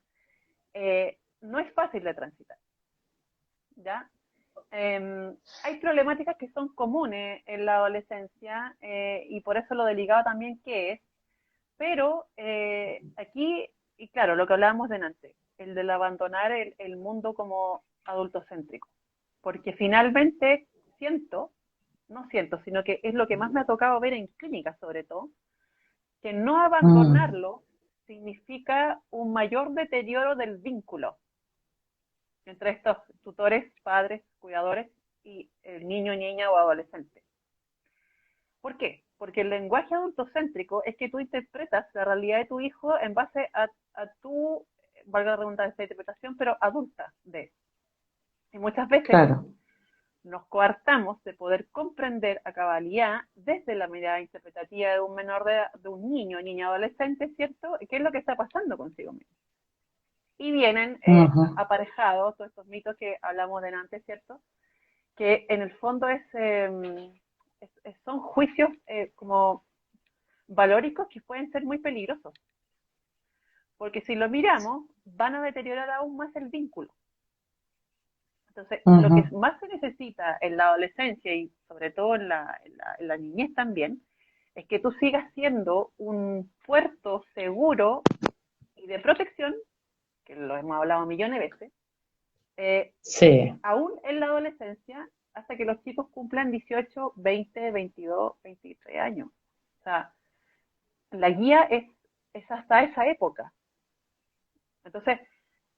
no es fácil de transitar, ¿ya? Hay problemáticas que son comunes en la adolescencia y por eso lo delicado también que es, pero aquí, y claro, lo que hablábamos delante, el del abandonar el mundo como adultocéntrico, porque finalmente no siento, sino que es lo que más me ha tocado ver en clínica sobre todo, que no abandonarlo significa un mayor deterioro del vínculo entre estos tutores, padres, cuidadores y el niño, niña o adolescente. ¿Por qué? Porque el lenguaje adultocéntrico es que tú interpretas la realidad de tu hijo en base a tu, valga la redundancia, interpretación, pero adulta de. Y muchas veces Claro. nos coartamos de poder comprender a cabalidad desde la mirada interpretativa de un menor de un niño, niña, adolescente, ¿cierto? ¿Qué es lo que está pasando consigo mismo? Y vienen aparejados todos estos mitos que hablamos delante, ¿cierto? Que en el fondo son juicios como valóricos que pueden ser muy peligrosos. Porque si lo miramos, van a deteriorar aún más el vínculo. Entonces, lo que más se necesita en la adolescencia y sobre todo en la niñez también, es que tú sigas siendo un puerto seguro y de protección, que lo hemos hablado millones de veces, Sí. aún en la adolescencia, hasta que los chicos cumplan 18, 20, 22, 23 años. O sea, la guía es hasta esa época. Entonces,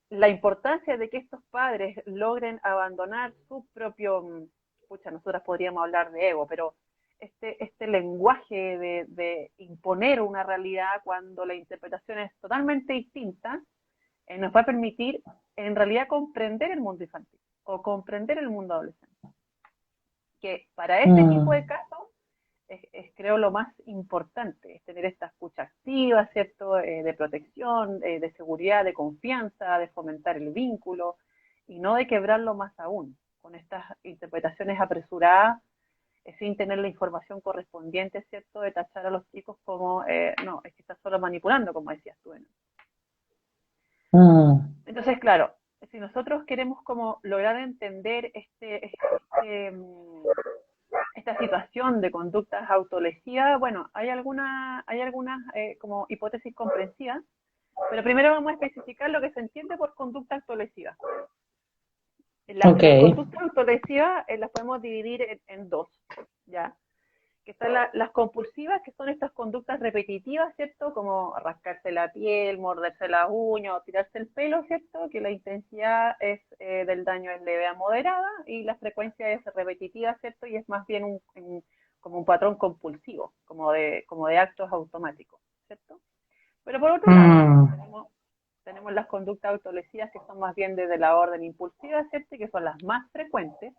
la importancia de que estos padres logren abandonar su propio, nosotras podríamos hablar de ego, pero este lenguaje de imponer una realidad cuando la interpretación es totalmente distinta, nos va a permitir en realidad comprender el mundo infantil o comprender el mundo adolescente. Que para este tipo de casos es creo lo más importante, es tener esta escucha activa, ¿cierto? De protección, de seguridad, de confianza, de fomentar el vínculo y no de quebrarlo más aún con estas interpretaciones apresuradas sin tener la información correspondiente, ¿cierto? De tachar a los chicos como, no, es que estás solo manipulando, como decías tú. Entonces, claro, si nosotros queremos como lograr entender esta situación de conductas autolesivas, bueno, hay algunas como hipótesis comprensivas, pero primero vamos a especificar lo que se entiende por conducta autolesiva. Las conductas autolesivas las podemos dividir en dos, ¿ya? Que están las compulsivas, que son estas conductas repetitivas, ¿cierto? Como rascarse la piel, morderse las uñas o tirarse el pelo, ¿cierto? Que la intensidad del daño es leve a moderada y la frecuencia es repetitiva, ¿cierto? Y es más bien como un patrón compulsivo, como de actos automáticos, ¿cierto? Pero por otro lado, tenemos las conductas autolesivas que son más bien desde la orden impulsiva, ¿cierto? Y que son las más frecuentes,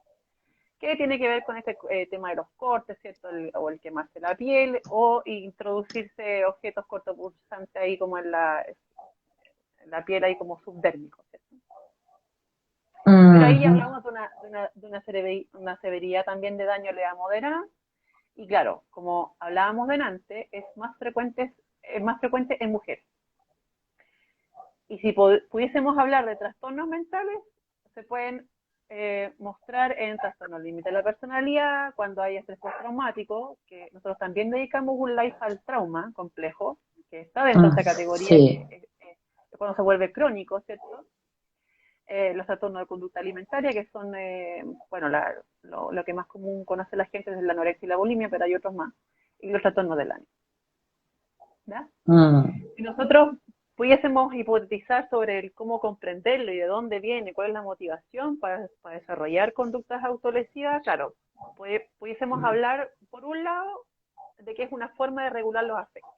que tiene que ver con este tema de los cortes, ¿cierto? O el quemarse la piel, o introducirse objetos cortopulsantes ahí como en la piel ahí como subdérmico, ¿cierto? Pero ahí hablamos de una severidad también de daño leve a moderada, y claro, como hablábamos delante, es más frecuente en mujeres. Y si pudiésemos hablar de trastornos mentales, se pueden mostrar en trastornos límite de la personalidad, cuando hay estrés postraumático, que nosotros también dedicamos un life al trauma complejo, que está dentro de esta categoría, Sí. que cuando se vuelve crónico, ¿cierto? Los trastornos de conducta alimentaria, que son, bueno, lo que más común conoce la gente es la anorexia y la bulimia, pero hay otros más, y los trastornos del ánimo. ¿Ya? Mm, Si nosotros pudiésemos hipotetizar sobre el cómo comprenderlo y de dónde viene, cuál es la motivación para desarrollar conductas autolesivas, claro, pudiésemos hablar, por un lado, de que es una forma de regular los afectos,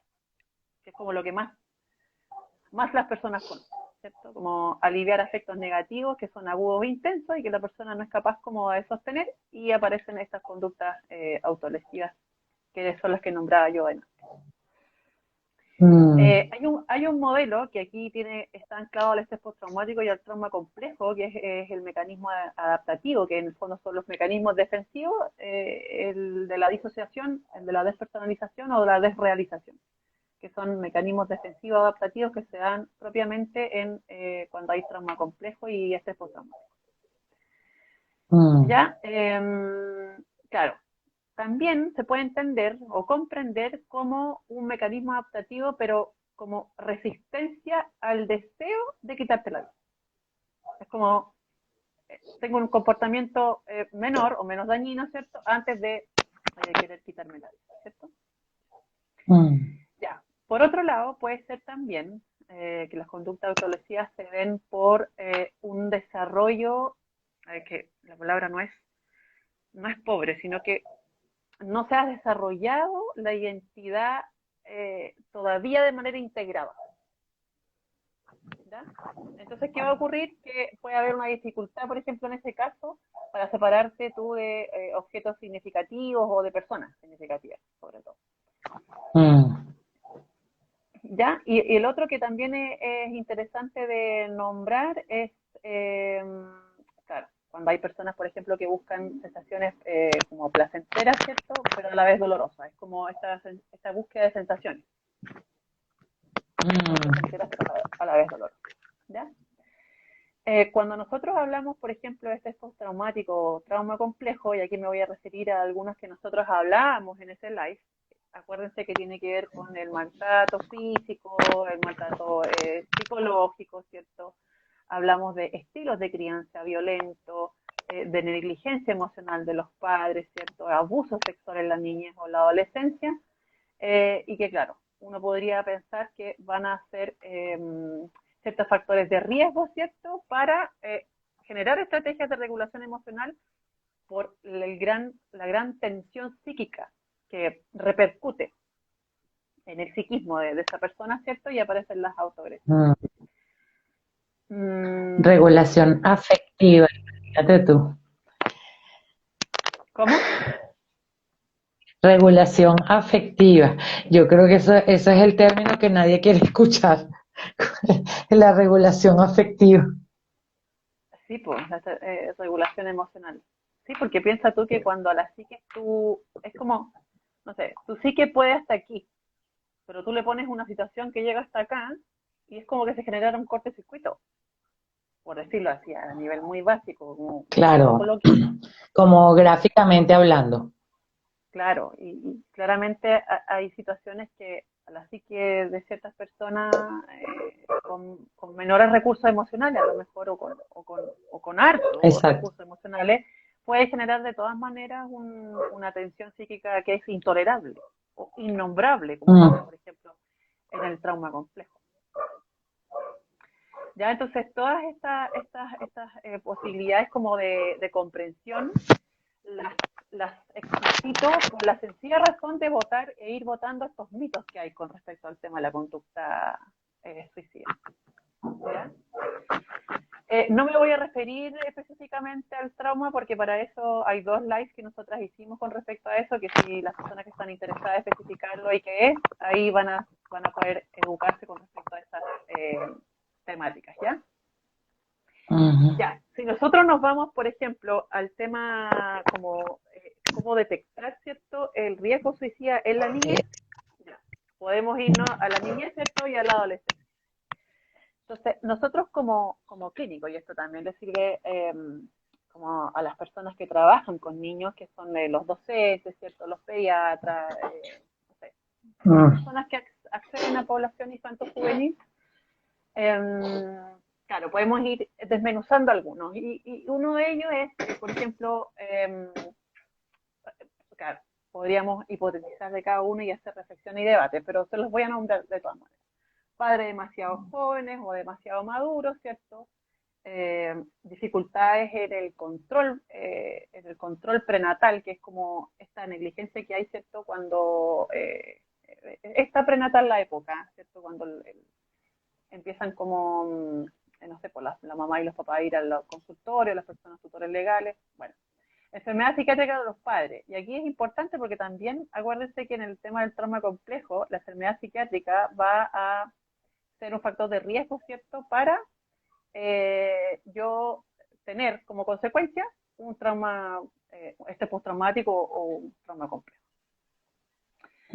que es como lo que más las personas conocen, ¿cierto? Como aliviar afectos negativos que son agudos e intensos y que la persona no es capaz como de sostener, y aparecen estas conductas autolesivas, que son las que nombraba yo antes. mm, Hay un modelo que aquí está anclado al estrés postraumático y al trauma complejo, que es el mecanismo adaptativo, que en el fondo son los mecanismos defensivos, el de la disociación, el de la despersonalización o de la desrealización, que son mecanismos defensivos adaptativos que se dan propiamente cuando hay trauma complejo y estrés postraumático. mm, ¿Ya? Claro, también se puede entender o comprender como un mecanismo adaptativo, pero como resistencia al deseo de quitarte la vida. Es como, tengo un comportamiento menor o menos dañino, ¿cierto? Antes de querer quitarme la vida, ¿cierto? mm, Ya. Por otro lado, puede ser también que las conductas autolesivas se den por un desarrollo, que la palabra no es pobre, sino que no se ha desarrollado la identidad todavía de manera integrada. ¿Ya? Entonces, ¿qué va a ocurrir? Que puede haber una dificultad, por ejemplo, en ese caso, para separarte tú de objetos significativos o de personas significativas, sobre todo. mm. ¿Ya? Y el otro que también es interesante de nombrar es, claro, cuando hay personas, por ejemplo, que buscan sensaciones como placenteras, ¿cierto? Pero a la vez dolorosas. Es como esta búsqueda de sensaciones. Placenteras, pero a la vez dolorosas. ¿Ya? Cuando nosotros hablamos, por ejemplo, de estrés postraumático o trauma complejo, y aquí me voy a referir a algunos que nosotros hablábamos en ese live, acuérdense que tiene que ver con el maltrato físico, el maltrato psicológico, ¿cierto? Hablamos de estilos de crianza violento, de negligencia emocional de los padres, ¿cierto? Abuso sexual en la niñez o la adolescencia, y que, claro, uno podría pensar que van a ser ciertos factores de riesgo, ¿cierto? Para generar estrategias de regulación emocional por la gran tensión psíquica que repercute en el psiquismo de esa persona, ¿cierto? Y aparecen las autoagresiones. Mm. Mm, Regulación afectiva, fíjate tú. ¿Cómo? Regulación afectiva. Yo creo que eso es el término que nadie quiere escuchar. La regulación afectiva. Sí, pues, la regulación emocional. Sí, porque piensa tú que cuando a la psique es como, no sé, tu psique puede hasta aquí, pero tú le pones una situación que llega hasta acá y es como que se genera un cortocircuito, por decirlo así, a nivel muy básico, como muy Claro, coloquial. como gráficamente hablando. Claro, y claramente hay situaciones que a la psique de ciertas personas con menores recursos emocionales, a lo mejor, o con hartos Exacto. recursos emocionales, puede generar de todas maneras una tensión psíquica que es intolerable o innombrable, como pasa, Mm, por ejemplo, en el trauma complejo. Ya, entonces todas estas posibilidades como de comprensión las explicito por la sencilla razón de votar e ir votando estos mitos que hay con respecto al tema de la conducta suicida. ¿Ya? No me voy a referir específicamente al trauma porque para eso hay 2 lives que nosotras hicimos con respecto a eso, que si las personas que están interesadas en especificarlo y qué es, ahí van a poder educarse con respecto a esas temáticas, ¿ya? ujú. Ya, si nosotros nos vamos, por ejemplo, al tema como cómo detectar, ¿cierto?, el riesgo suicida en la niñez, ya, podemos irnos a la niñez, ¿cierto?, y a la adolescencia. Entonces, nosotros como clínicos, y esto también le sirve como a las personas que trabajan con niños, que son los docentes, ¿cierto?, los pediatras, no sé, Mm, personas que sucede en la población infanto-juvenil, claro, podemos ir desmenuzando algunos. Y uno de ellos es, por ejemplo, claro, podríamos hipotetizar de cada uno y hacer reflexión y debate, pero se los voy a nombrar de todas maneras. Padres demasiado jóvenes o demasiado maduros, ¿cierto? Dificultades en el control prenatal, que es como esta negligencia que hay, ¿cierto? Cuando está prenatal la época, ¿cierto? Cuando empiezan como, no sé, por la mamá y los papás a ir a los consultorios, las personas tutores legales, bueno. Enfermedad psiquiátrica de los padres. Y aquí es importante porque también, acuérdense que en el tema del trauma complejo, la enfermedad psiquiátrica va a ser un factor de riesgo, ¿cierto? Para yo tener como consecuencia un trauma, postraumático o un trauma complejo.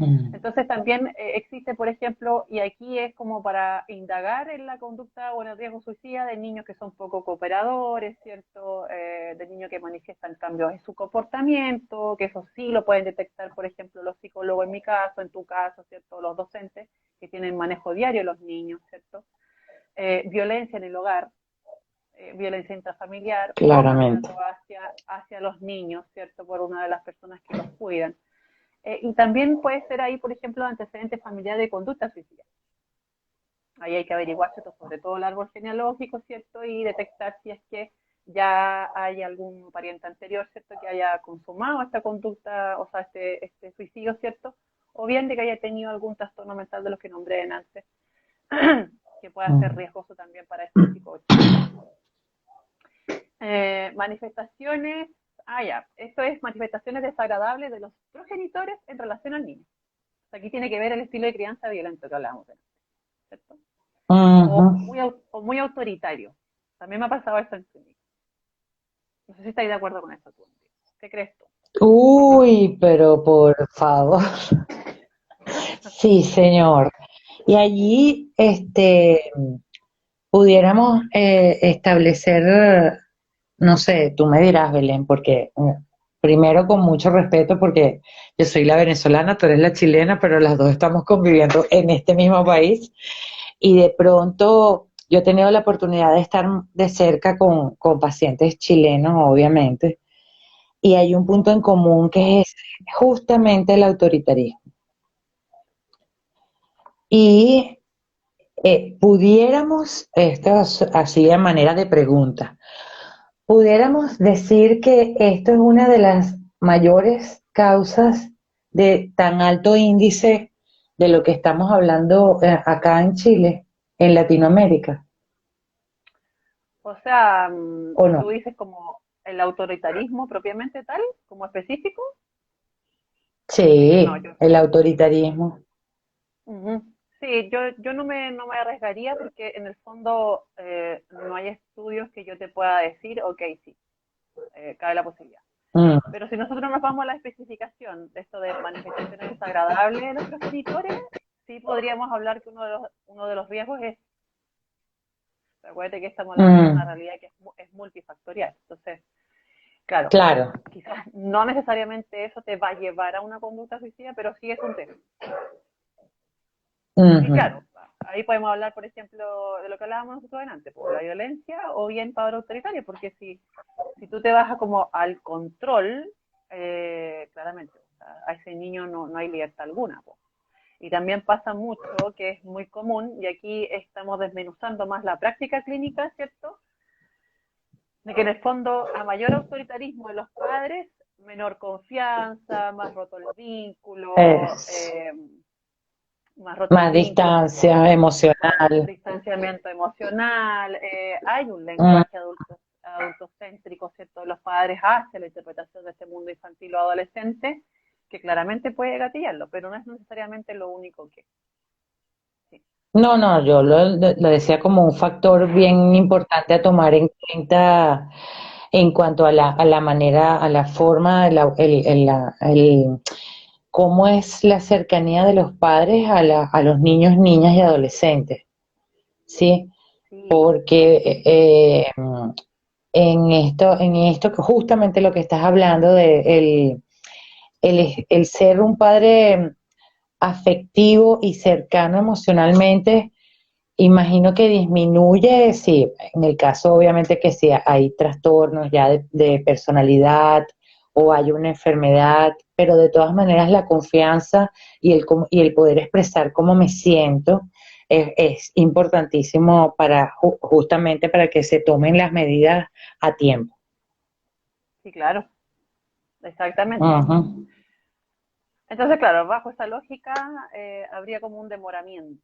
Entonces también existe, por ejemplo, y aquí es como para indagar en la conducta o en el riesgo suicida de niños que son poco cooperadores, ¿cierto? De niños que manifiestan cambios en su comportamiento, que eso sí lo pueden detectar, por ejemplo, los psicólogos en mi caso, en tu caso, ¿cierto? Los docentes que tienen manejo diario de los niños, ¿cierto? Violencia en el hogar, violencia intrafamiliar, Claramente. o hacia los niños, ¿cierto? Por una de las personas que los cuidan. Y también puede ser ahí, por ejemplo, antecedentes familiares de conducta suicida. Ahí hay que averiguar, ¿cierto? Sobre todo el árbol genealógico, ¿cierto? Y detectar si es que ya hay algún pariente anterior, ¿cierto? Que haya consumado esta conducta, o sea, este suicidio, ¿cierto? O bien de que haya tenido algún trastorno mental de los que nombré antes, que pueda ser riesgoso también para este chico o chica. Manifestaciones, esto es manifestaciones desagradables de los progenitores en relación al niño. O sea, aquí tiene que ver el estilo de crianza violento que hablamos, ¿cierto? O muy autoritario. También me ha pasado eso en clínica. No sé si estáis de acuerdo con eso tú. ¿Qué crees tú? Uy, pero por favor. Sí, señor. Y allí, pudiéramos establecer, no sé, tú me dirás, Belén, porque primero con mucho respeto, porque yo soy la venezolana, tú eres la chilena, pero las dos estamos conviviendo en este mismo país y de pronto yo he tenido la oportunidad de estar de cerca con pacientes chilenos, obviamente, y hay un punto en común que es justamente el autoritarismo. Y pudiéramos, esto es así de manera de pregunta, pudiéramos decir que esto es una de las mayores causas de tan alto índice de lo que estamos hablando acá en Chile, en Latinoamérica, O sea, ¿o no? tú dices como el autoritarismo propiamente tal, como específico. No, Sí, yo. el autoritarismo. Uh-huh. Sí, yo no me arriesgaría porque en el fondo no hay estudios que yo te pueda decir, ok, sí, cabe la posibilidad. Mm, Pero si nosotros nos vamos a la especificación de esto de manifestaciones desagradables de los progenitores, sí podríamos hablar que uno de los riesgos es, acuérdate que estamos hablando de una mm, realidad que es multifactorial. Entonces, claro, claro. quizás no necesariamente eso te va a llevar a una conducta suicida, pero sí es un tema. Y Ujú, claro, ahí podemos hablar, por ejemplo, de lo que hablábamos nosotros antes, por la violencia o bien padre autoritario, porque si tú te vas como al control, claramente, o sea, a ese niño no hay libertad alguna. Po. Y también pasa mucho, que es muy común, y aquí estamos desmenuzando más la práctica clínica, ¿cierto? De que en el fondo, a mayor autoritarismo de los padres, menor confianza, más roto el vínculo, es más roto el más vínculo, distancia más emocional. distanciamiento emocional, hay un Mm, lenguaje adultocéntrico, ¿cierto?, de los padres hacia la interpretación de este mundo infantil o adolescente, que claramente puede gatillarlo, pero no es necesariamente lo único que. Sí. No, no, yo lo decía como un factor bien importante a tomar en cuenta en cuanto a la manera, a la forma, cómo es la cercanía de los padres a los niños, niñas y adolescentes, ¿sí? Sí. Porque en esto que justamente lo que estás hablando de el ser un padre afectivo y cercano emocionalmente, imagino que disminuye, sí, en el caso obviamente que si hay trastornos ya de personalidad o hay una enfermedad, pero de todas maneras la confianza y el poder expresar cómo me siento es importantísimo para justamente para que se tomen las medidas a tiempo. Sí, claro, exactamente. Ujú. Entonces, claro, bajo esa lógica habría como un demoramiento,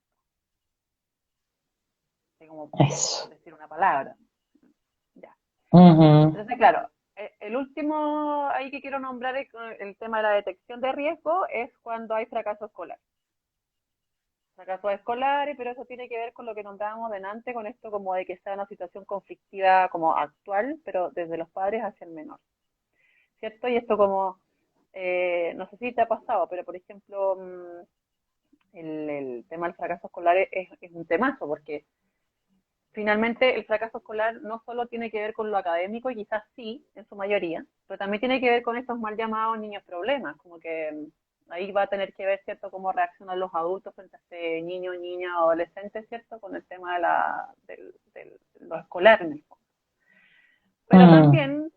así como por Eso. decir una palabra. Ya. Ujú. Entonces, claro, el último ahí que quiero nombrar es el tema de la detección de riesgo, es cuando hay fracaso escolar. Fracasos escolares, pero eso tiene que ver con lo que nombrábamos delante, con esto como de que sea una situación conflictiva como actual, pero desde los padres hacia el menor, ¿cierto? Y esto como, no sé si te ha pasado, pero por ejemplo, el tema del fracaso escolar es un temazo, porque finalmente el fracaso escolar no solo tiene que ver con lo académico, y quizás sí, en su mayoría, pero también tiene que ver con estos mal llamados niños problemas, como que ahí va a tener que ver, ¿cierto?, cómo reaccionan los adultos frente a este niño, niña, adolescente, ¿cierto?, con el tema de lo escolar en el fondo. Pero Mm. también,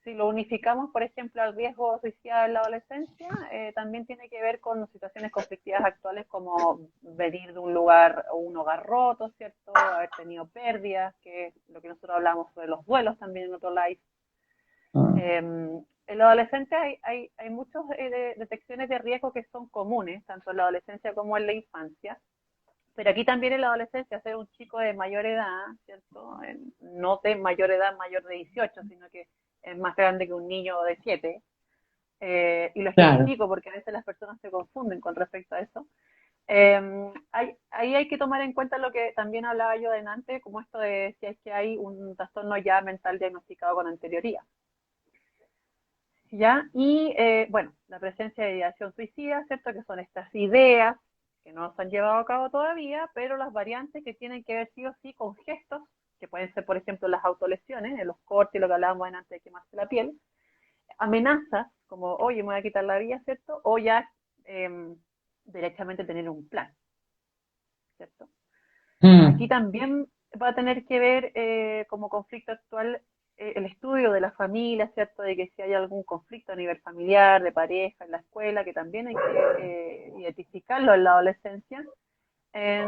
si lo unificamos, por ejemplo, al riesgo suicida en la adolescencia, también tiene que ver con situaciones conflictivas actuales como venir de un lugar o un hogar roto, ¿cierto? Haber tenido pérdidas, que es lo que nosotros hablamos sobre los duelos también en otro live. Mm. En la adolescencia hay muchas detecciones de riesgo que son comunes, tanto en la adolescencia como en la infancia. Pero aquí también en la adolescencia, ser un chico de mayor edad, ¿cierto? No de mayor edad, mayor de 18, sino que es más grande que un niño de 7. Y lo Claro. especifico porque a veces las personas se confunden con respecto a eso. Ahí hay que tomar en cuenta lo que también hablaba yo delante, como esto de si es que hay un trastorno ya mental diagnosticado con anterioridad. ¿Ya? Y bueno, la presencia de ideación suicida, ¿cierto? Que son estas ideas que no se han llevado a cabo todavía, pero las variantes que tienen que ver sí o sí con gestos, que pueden ser, por ejemplo, las autolesiones, los cortes, lo que hablábamos antes de quemarse la piel, amenazas, como, oye, me voy a quitar la vida, ¿cierto? O ya directamente tener un plan, ¿cierto? Aquí Mm. también va a tener que ver como conflicto actual el estudio de la familia, ¿cierto? De que si hay algún conflicto a nivel familiar, de pareja, en la escuela, que también hay que identificarlo en la adolescencia. Eh,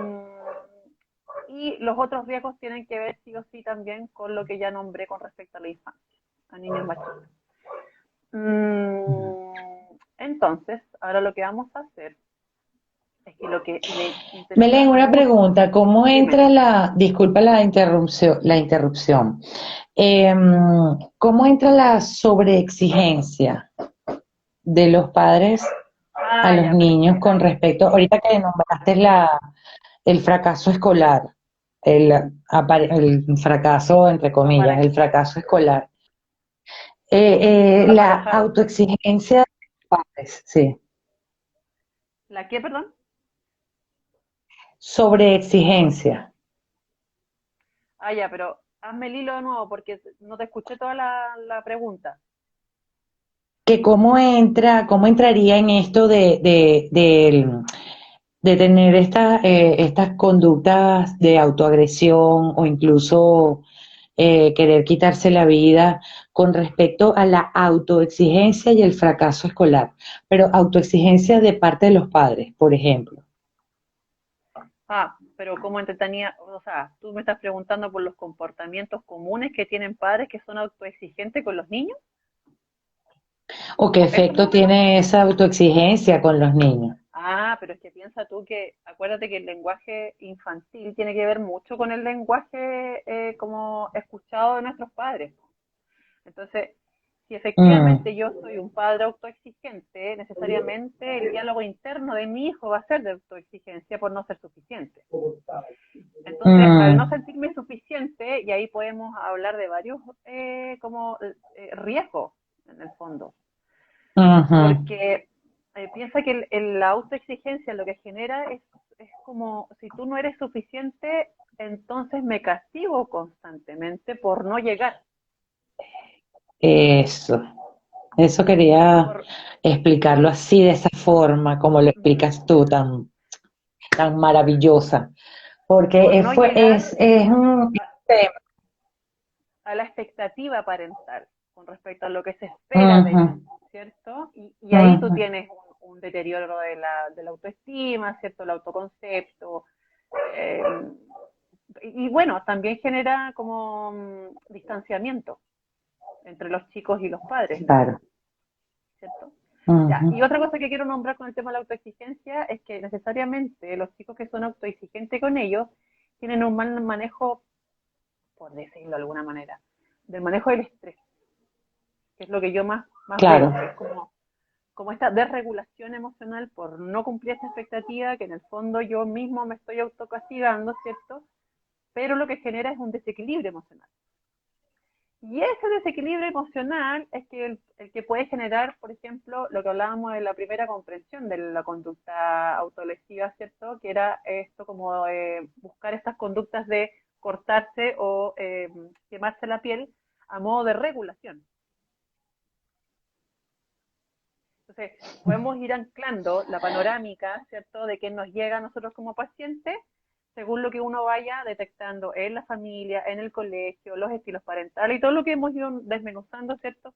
y los otros riesgos tienen que ver sí o sí también con lo que ya nombré con respecto a la infancia, a niños más chicos. Entonces, ahora lo que vamos a hacer es que lo que le Belén, interesa una mucho, pregunta, ¿cómo dime. entra disculpa la interrupción, ¿cómo entra la sobreexigencia de los padres a Ah, los ya, pero es niños que con ahí, respecto, ahorita que nombraste el fracaso escolar, el fracaso, entre comillas, el fracaso escolar, la aparejado. autoexigencia de los padres, sí, ¿La qué, perdón? sobreexigencia. Ah, ya, pero hazme el hilo de nuevo porque no te escuché toda la pregunta. Que cómo entraría en esto de tener estas conductas de autoagresión o incluso querer quitarse la vida con respecto a la autoexigencia y el fracaso escolar, pero autoexigencia de parte de los padres, por ejemplo. Ah, pero ¿cómo entretenía? O sea, tú me estás preguntando por los comportamientos comunes que tienen padres que son autoexigentes con los niños. ¿O qué ¿Eso más efecto o menos? tiene esa autoexigencia con los niños? Ah, pero es que piensa tú que, acuérdate que el lenguaje infantil tiene que ver mucho con el lenguaje como escuchado de nuestros padres. Entonces, si Mm. efectivamente yo soy un padre autoexigente, necesariamente el diálogo interno de mi hijo va a ser de autoexigencia por no ser suficiente. Entonces, al no Mm. sentirme suficiente, y ahí podemos hablar de varios como riesgos en el fondo, Ujú. porque piensa que la autoexigencia lo que genera es como si tú no eres suficiente, entonces me castigo constantemente por no llegar. Eso. Eso quería Por, explicarlo así, de esa forma, como lo ujú, explicas tú, tan maravillosa. por Porque no llegar es un a, tema. a la expectativa parental con respecto a lo que se espera de Ujú, mí, ¿cierto? Y ahí tú ujú, tienes un deterioro de la autoestima, ¿cierto? El autoconcepto. eh, y bueno, también genera como distanciamiento entre los chicos y los padres, claro. ¿cierto? Ya, Ujú, y otra cosa que quiero nombrar con el tema de la autoexigencia es que necesariamente los chicos que son autoexigentes con ellos tienen un mal manejo, por decirlo de alguna manera, del manejo del estrés, que es lo que yo más claro. veo, que es como esta desregulación emocional por no cumplir esa expectativa, que en el fondo yo mismo me estoy autocastigando, ¿cierto? Pero lo que genera es un desequilibrio emocional. Y ese desequilibrio emocional es que el que puede generar, por ejemplo, lo que hablábamos de la primera comprensión de la conducta autolesiva, ¿cierto? Que era esto como buscar estas conductas de cortarse o quemarse la piel a modo de regulación. Entonces, podemos ir anclando la panorámica, ¿cierto?, de que nos llega a nosotros como pacientes, según lo que uno vaya detectando en la familia, en el colegio, los estilos parentales y todo lo que hemos ido desmenuzando, ¿cierto?,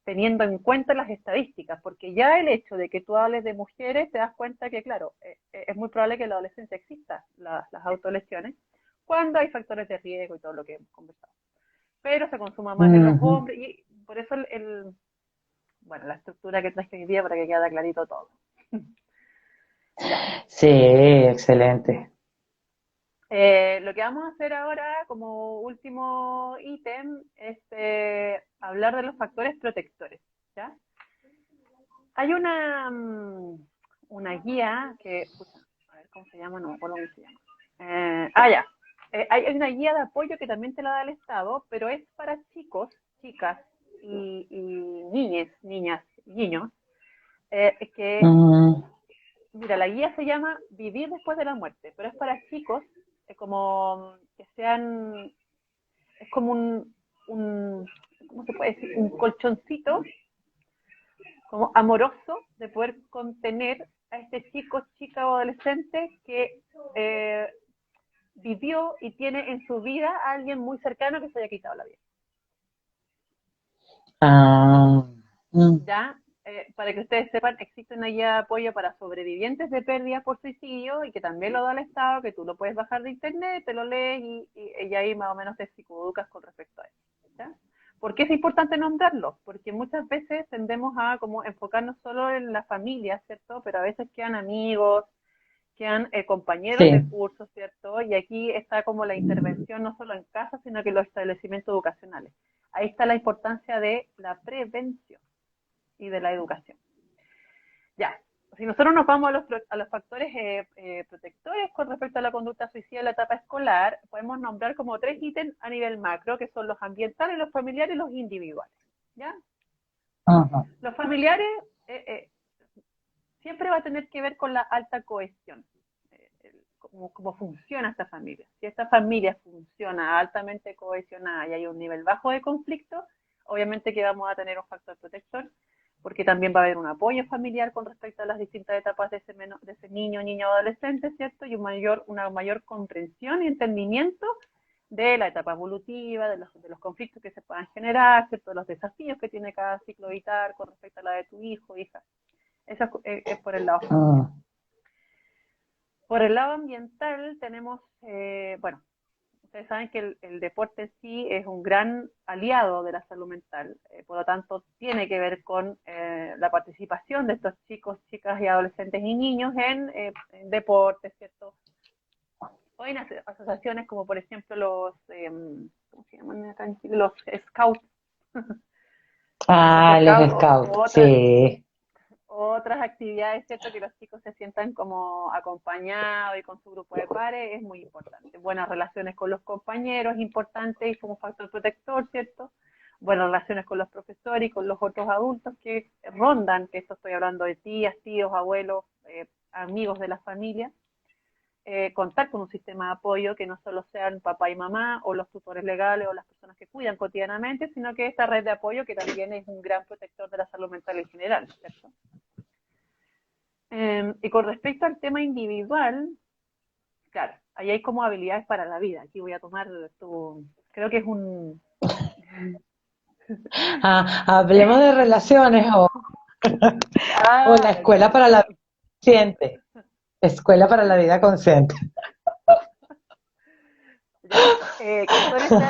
teniendo en cuenta las estadísticas, porque ya el hecho de que tú hables de mujeres, te das cuenta que, claro, es muy probable que en la adolescencia exista las autolesiones, cuando hay factores de riesgo y todo lo que hemos conversado. Pero se consuma más en los Ujú. hombres y por eso bueno, la estructura que traje hoy día para que quede clarito todo. Ya. Sí, excelente. Lo que vamos a hacer ahora como último ítem es hablar de los factores protectores. ¿Ya? Hay una guía que, pucha, a ver cómo se llama, no me acuerdo cómo se llama. Ya. Hay una guía de apoyo que también te la da el Estado, pero es para chicos, chicas y niñas, niños, que Mm, mira, la guía se llama Vivir después de la muerte, pero es para chicos como que sean, es como ¿cómo se puede decir? Un colchoncito como amoroso de poder contener a este chico, chica o adolescente que eh, vivió y tiene en su vida a alguien muy cercano que se haya quitado la vida. ah, mm, Ya, para que ustedes sepan, existe una guía de apoyo para sobrevivientes de pérdidas por suicidio y que también lo da el Estado, que tú lo puedes bajar de internet, te lo lees y ahí más o menos te psicoeducas con respecto a eso. ¿Ya? ¿Por qué es importante nombrarlo? Porque muchas veces tendemos a como enfocarnos solo en la familia, ¿cierto? Pero a veces quedan amigos, quedan compañeros de sí. curso, ¿cierto? Y aquí está como la intervención no solo en casa, sino que en los establecimientos educacionales. Ahí está la importancia de la prevención y de la educación. Ya, si nosotros nos vamos a los factores protectores con respecto a la conducta suicida en la etapa escolar, podemos nombrar como 3 ítems a nivel macro, que son los ambientales, los familiares y los individuales. ¿Ya? Ujú. Los familiares eh, eh, siempre va a tener que ver con la alta cohesión, cómo funciona esta familia. Si esta familia funciona altamente cohesionada y hay un nivel bajo de conflicto, obviamente que vamos a tener un factor protector, porque también va a haber un apoyo familiar con respecto a las distintas etapas de ese niño, niña o adolescente, ¿cierto? Y una mayor comprensión y entendimiento de la etapa evolutiva, de los conflictos que se puedan generar, ¿cierto? De los desafíos que tiene cada ciclo vital con respecto a la de tu hijo, hija. Eso es por el lado familiar. Mm. Por el lado ambiental tenemos, bueno, ustedes saben que el deporte en sí es un gran aliado de la salud mental, por lo tanto tiene que ver con la participación de estos chicos, chicas y adolescentes y niños en deportes, ¿cierto? O en asociaciones como por ejemplo ¿cómo se llaman acá en Chile? Los scouts, los Ah, los scouts scouts, u sí. otras actividades, ¿cierto? Que los chicos se sientan como acompañados y con su grupo de pares es muy importante. Buenas relaciones con los compañeros es importante y como factor protector, ¿cierto? Buenas relaciones con los profesores y con los otros adultos que rondan, que esto estoy hablando de tías, tíos, abuelos, amigos de la familia. contar con un sistema de apoyo que no solo sean papá y mamá o los tutores legales o las personas que cuidan cotidianamente, sino que esta red de apoyo que también es un gran protector de la salud mental en general, ¿cierto? Y con respecto al tema individual, claro, ahí hay como habilidades para la vida. Aquí voy a tomar creo que es un... Hablemos de relaciones o la escuela para la vida consciente. Escuela para la vida consciente. que son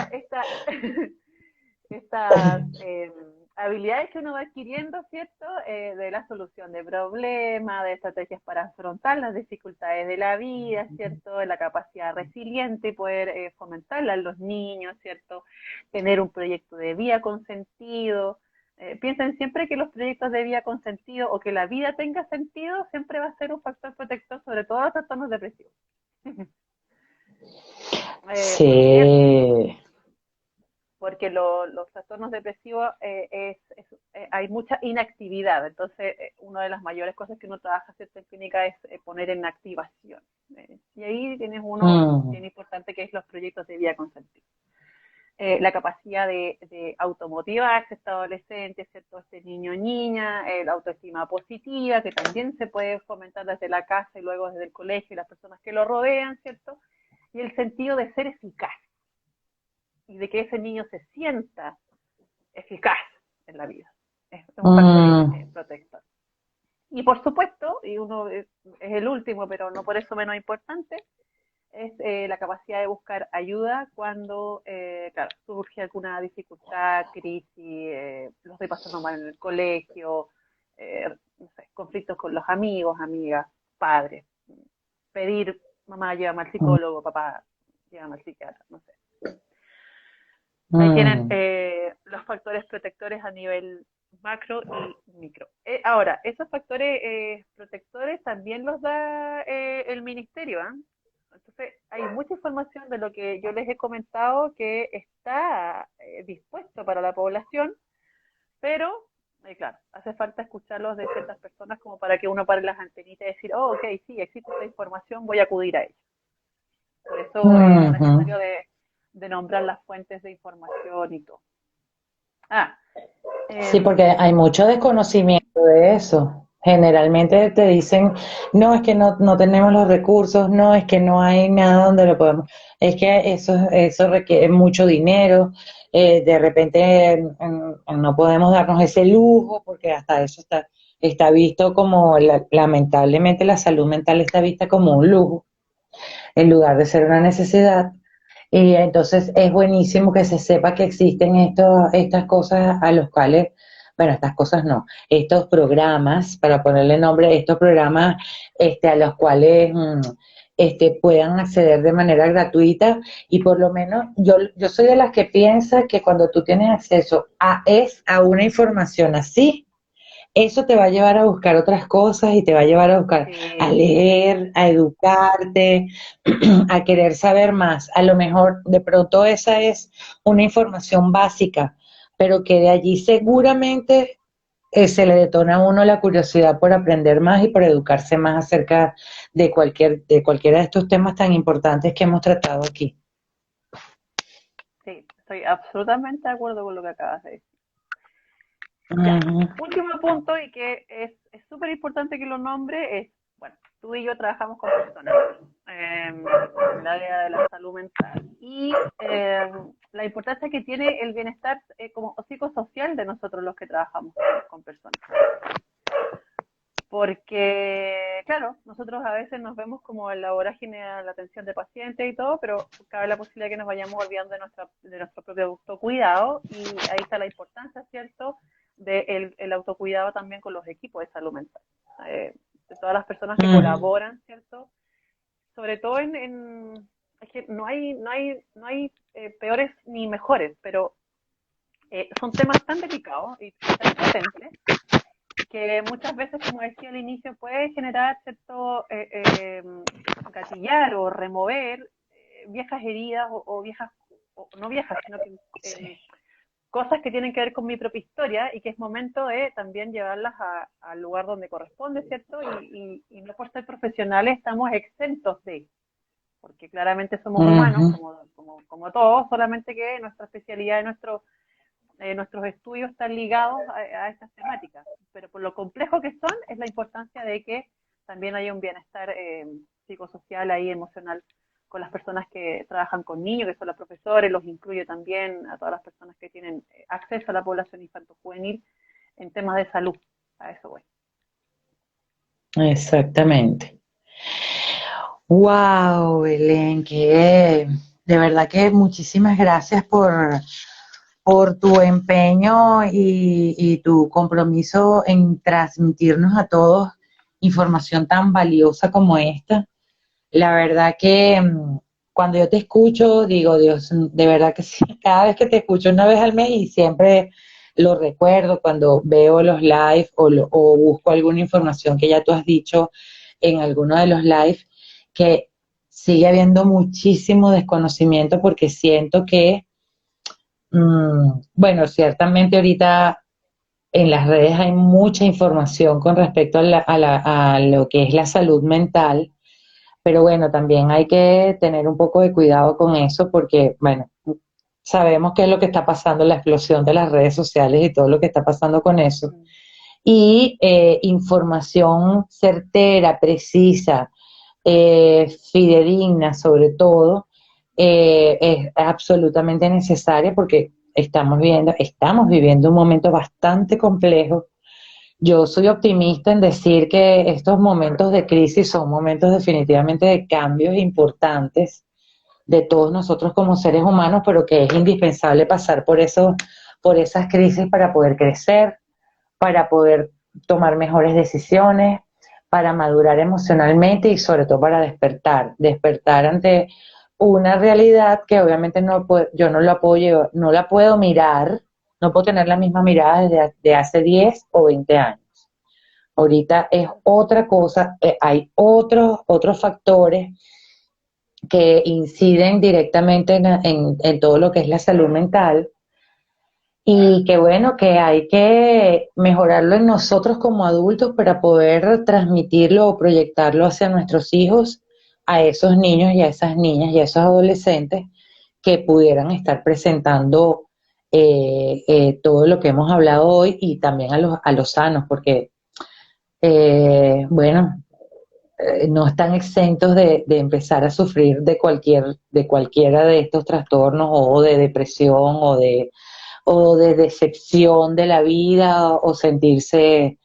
estas habilidades que uno va adquiriendo, ¿cierto? De la solución de problemas, de estrategias para afrontar las dificultades de la vida, ¿cierto? De la capacidad resiliente y poder fomentarla en los niños, ¿cierto? Tener un proyecto de vida con sentido. Piensen siempre que los proyectos de vida con sentido o que la vida tenga sentido siempre va a ser un factor protector sobre todo los trastornos depresivos. Sí. Porque los trastornos depresivos hay mucha inactividad, entonces una de las mayores cosas que uno trabaja ¿cierto? En clínica es poner en activación. Y ahí tienes uno bien importante que es los proyectos de vida con sentido. La capacidad de automotivarse, este adolescente, ¿cierto? Este niño o niña, la autoestima positiva, que también se puede fomentar desde la casa y luego desde el colegio y las personas que lo rodean, ¿cierto? Y el sentido de ser eficaz y de que ese niño se sienta eficaz en la vida. Es un factor protector. Y por supuesto, y uno es el último, pero no por eso menos importante, es la capacidad de buscar ayuda cuando, claro, surge alguna dificultad, crisis, lo estoy pasando mal en el colegio, no sé, conflictos con los amigos, amigas, padres. Pedir, mamá, llévame al psicólogo, papá, llévame al psiquiatra, no sé. Ahí tienen los factores protectores a nivel macro y micro. Ahora, esos factores protectores también los da el ministerio, ¿eh? Entonces, hay mucha información de lo que yo les he comentado que está dispuesto para la población, pero, claro, hace falta escucharlos de ciertas personas como para que uno pare las antenitas y decir, oh, ok, sí, existe esta información, voy a acudir a ella. Por eso es necesario de nombrar las fuentes de información y todo. Sí, porque hay mucho desconocimiento de eso. Generalmente te dicen, no, es que no tenemos los recursos, no, es que no hay nada donde lo podemos, es que eso requiere mucho dinero, de repente no podemos darnos ese lujo, porque hasta eso está visto como, lamentablemente la salud mental está vista como un lujo, en lugar de ser una necesidad. Y entonces es buenísimo que se sepa que existen estas cosas a los cuales, bueno, estas cosas no, estos programas, para ponerle nombre, estos programas a los cuales puedan acceder de manera gratuita y por lo menos yo soy de las que piensa que cuando tú tienes acceso a una información así, eso te va a llevar a buscar otras cosas y te va a llevar a buscar a leer, a educarte, a querer saber más. A lo mejor de pronto esa es una información básica, pero que de allí seguramente se le detona a uno la curiosidad por aprender más y por educarse más acerca de cualquiera de estos temas tan importantes que hemos tratado aquí. Sí, estoy absolutamente de acuerdo con lo que acabas de decir. Ya. Último punto y que es súper importante que lo nombre es, bueno, tú y yo trabajamos con personas en el área de la salud mental y la importancia que tiene el bienestar como psicosocial de nosotros los que trabajamos con personas. Porque, claro, nosotros a veces nos vemos como en la vorágine de la atención de pacientes y todo, pero cabe la posibilidad que nos vayamos olvidando de nuestro propio autocuidado y ahí está la importancia, ¿cierto?, del autocuidado también con los equipos de salud mental, de todas las personas que colaboran, ¿cierto? Sobre todo es que no hay peores ni mejores, pero son temas tan delicados y tan potentes que muchas veces, como decía al inicio, puede generar cierto gatillar o remover viejas heridas o viejas, o no viejas, sino que cosas que tienen que ver con mi propia historia y que es momento de también llevarlas al lugar donde corresponde, ¿cierto? Y no por ser profesionales estamos exentos de. porque claramente somos humanos, Ujú. como todos, solamente que nuestra especialidad y nuestros estudios están ligados a estas temáticas. Pero por lo complejo que son, es la importancia de que también haya un bienestar psicosocial ahí, emocional, con las personas que trabajan con niños, que son los profesores, los incluyo también a todas las personas que tienen acceso a la población infanto-juvenil en temas de salud. A eso voy. Exactamente. Wow, Belén, que de verdad que muchísimas gracias por tu empeño y tu compromiso en transmitirnos a todos información tan valiosa como esta. La verdad que cuando yo te escucho, digo, Dios, de verdad que sí, cada vez que te escucho una vez al mes y siempre lo recuerdo cuando veo los live o busco alguna información que ya tú has dicho en alguno de los live, que sigue habiendo muchísimo desconocimiento porque siento que, bueno, ciertamente ahorita en las redes hay mucha información con respecto a lo que es la salud mental, pero bueno, también hay que tener un poco de cuidado con eso porque, bueno, sabemos qué es lo que está pasando, la explosión de las redes sociales y todo lo que está pasando con eso. Mm. Y información certera, precisa, fidedigna sobre todo, es absolutamente necesaria porque estamos viviendo un momento bastante complejo. Yo soy optimista en decir que estos momentos de crisis son momentos definitivamente de cambios importantes de todos nosotros como seres humanos, pero que es indispensable pasar por eso, por esas crisis para poder crecer, para poder tomar mejores decisiones, para madurar emocionalmente y sobre todo para despertar ante una realidad que obviamente yo no la puedo, no la puedo mirar, no puedo tener la misma mirada desde de hace 10 o 20 años. Ahorita es otra cosa, hay otros factores que inciden directamente en todo lo que es la salud mental y que bueno, que hay que mejorarlo en nosotros como adultos para poder transmitirlo o proyectarlo hacia nuestros hijos, a esos niños y a esas niñas y a esos adolescentes que pudieran estar presentando todo lo que hemos hablado hoy y también a los sanos, porque bueno, no están exentos de empezar a sufrir de cualquiera de estos trastornos o de depresión o de decepción de la vida o sentirse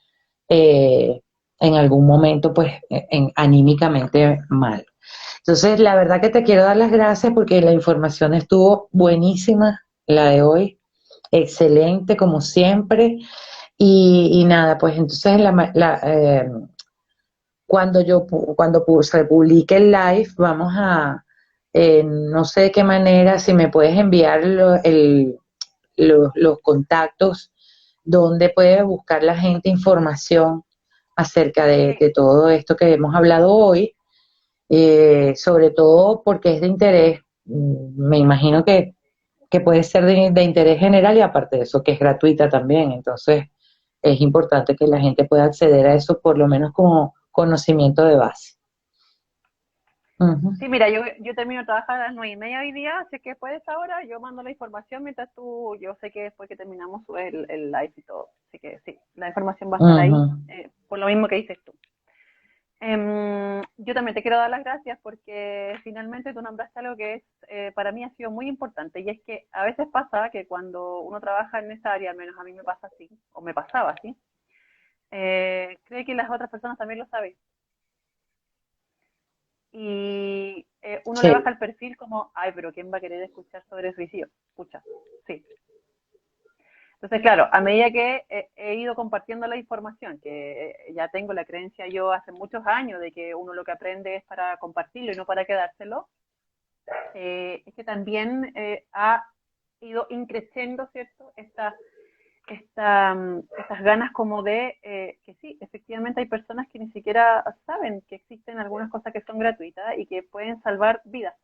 eh, en algún momento pues anímicamente mal. Entonces, la verdad que te quiero dar las gracias porque la información estuvo buenísima, la de hoy, excelente como siempre. Y nada, pues entonces se publique el live, vamos a, no sé de qué manera, si me puedes enviar los contactos donde puede buscar la gente información acerca Sí, de todo esto que hemos hablado hoy, sobre todo porque es de interés, me imagino que puede ser de interés general y aparte de eso que es gratuita también, entonces es importante que la gente pueda acceder a eso por lo menos como conocimiento de base. Ujú. sí, mira, yo termino de trabajar a las 9:30 hoy día, así que puedes ahora, yo mando la información mientras yo sé que después que terminamos subes el live y todo, así que sí, la información va a estar Ujú. ahí, por lo mismo que dices tú. Yo también te quiero dar las gracias porque finalmente tú nombraste algo que para mí ha sido muy importante y es que a veces pasa que cuando uno trabaja en esa área, al menos a mí me pasa así, o me pasaba así, cree que las otras personas también lo saben y uno le Sí, baja el perfil como, ay, pero ¿quién va a querer escuchar sobre suicidio? Escucha, sí. Entonces, claro, a medida que he ido compartiendo la información, que ya tengo la creencia yo hace muchos años de que uno lo que aprende es para compartirlo y no para quedárselo, es que también ha ido increciendo, ¿cierto? Estas ganas como de que sí, efectivamente hay personas que ni siquiera saben que existen algunas cosas que son gratuitas y que pueden salvar vidas,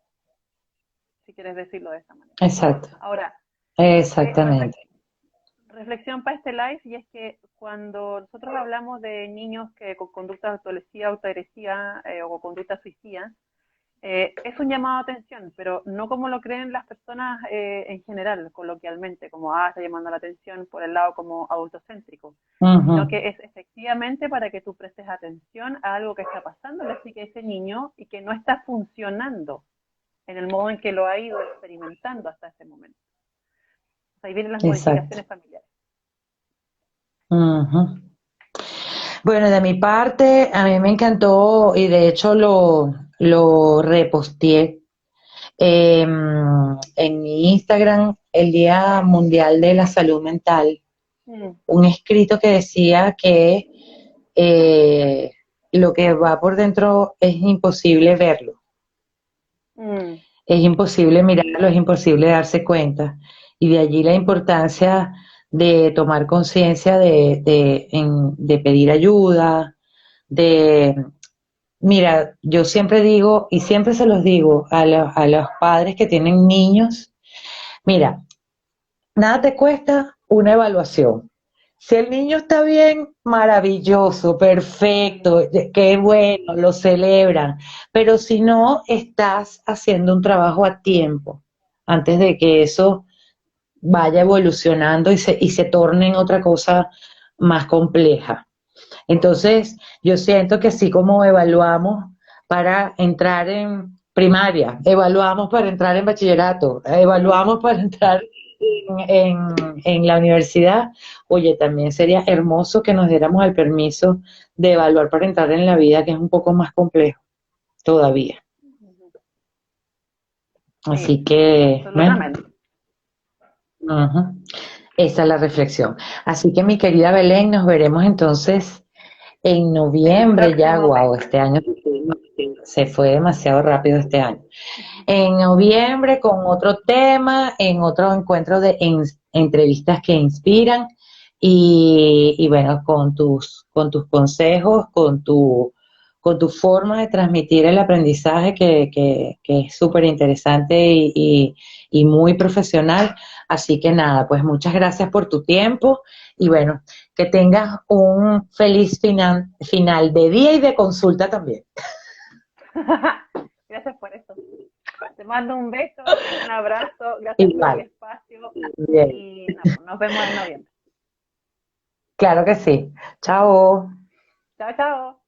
si quieres decirlo de esa manera. exacto, Ahora, exactamente. reflexión para este live, y es que cuando nosotros hablamos de niños que con conducta autolesiva, autoagresivas o con conducta suicida, es un llamado de atención, pero no como lo creen las personas en general, coloquialmente, como, está llamando la atención por el lado como autocéntrico, sino Ujú, que es efectivamente para que tú prestes atención a algo que está pasando, así que ese niño y que no está funcionando en el modo en que lo ha ido experimentando hasta ese momento. O sea, ahí vienen las exacto. modificaciones familiares. Ujú. Bueno, de mi parte, a mí me encantó y de hecho lo reposteé en mi Instagram el Día Mundial de la Salud Mental, Mm, un escrito que decía que eh, lo que va por dentro es imposible verlo, mm, es imposible mirarlo, es imposible darse cuenta. Y de allí la importancia de tomar conciencia de pedir ayuda, de, mira, yo siempre digo, y siempre se los digo a los padres que tienen niños, mira, nada te cuesta una evaluación. Si el niño está bien, maravilloso, perfecto, qué bueno, lo celebran. Pero si no, estás haciendo un trabajo a tiempo, antes de que eso vaya evolucionando y se torne en otra cosa más compleja. Entonces, yo siento que así como evaluamos para entrar en primaria, evaluamos para entrar en bachillerato, evaluamos para entrar en la universidad, oye, también sería hermoso que nos diéramos el permiso de evaluar para entrar en la vida, que es un poco más complejo todavía. sí, Así que, bueno, absolutamente. ujú, esa es la reflexión. Así que, mi querida Belén, nos veremos entonces en El noviembre ya, próximo mes. wow, este año se fue demasiado rápido este año. En noviembre con otro tema, en otro encuentro de entrevistas que inspiran y bueno, con tus consejos, con tu forma de transmitir el aprendizaje que es súper interesante y muy profesional. Así que nada, pues muchas gracias por tu tiempo y bueno, que tengas un feliz final de día y de consulta también. Gracias por eso. Te mando un beso, un abrazo, gracias por el Igual, espacio bien. y no, pues, nos vemos en noviembre. Claro que sí. Chao. Chao, chao.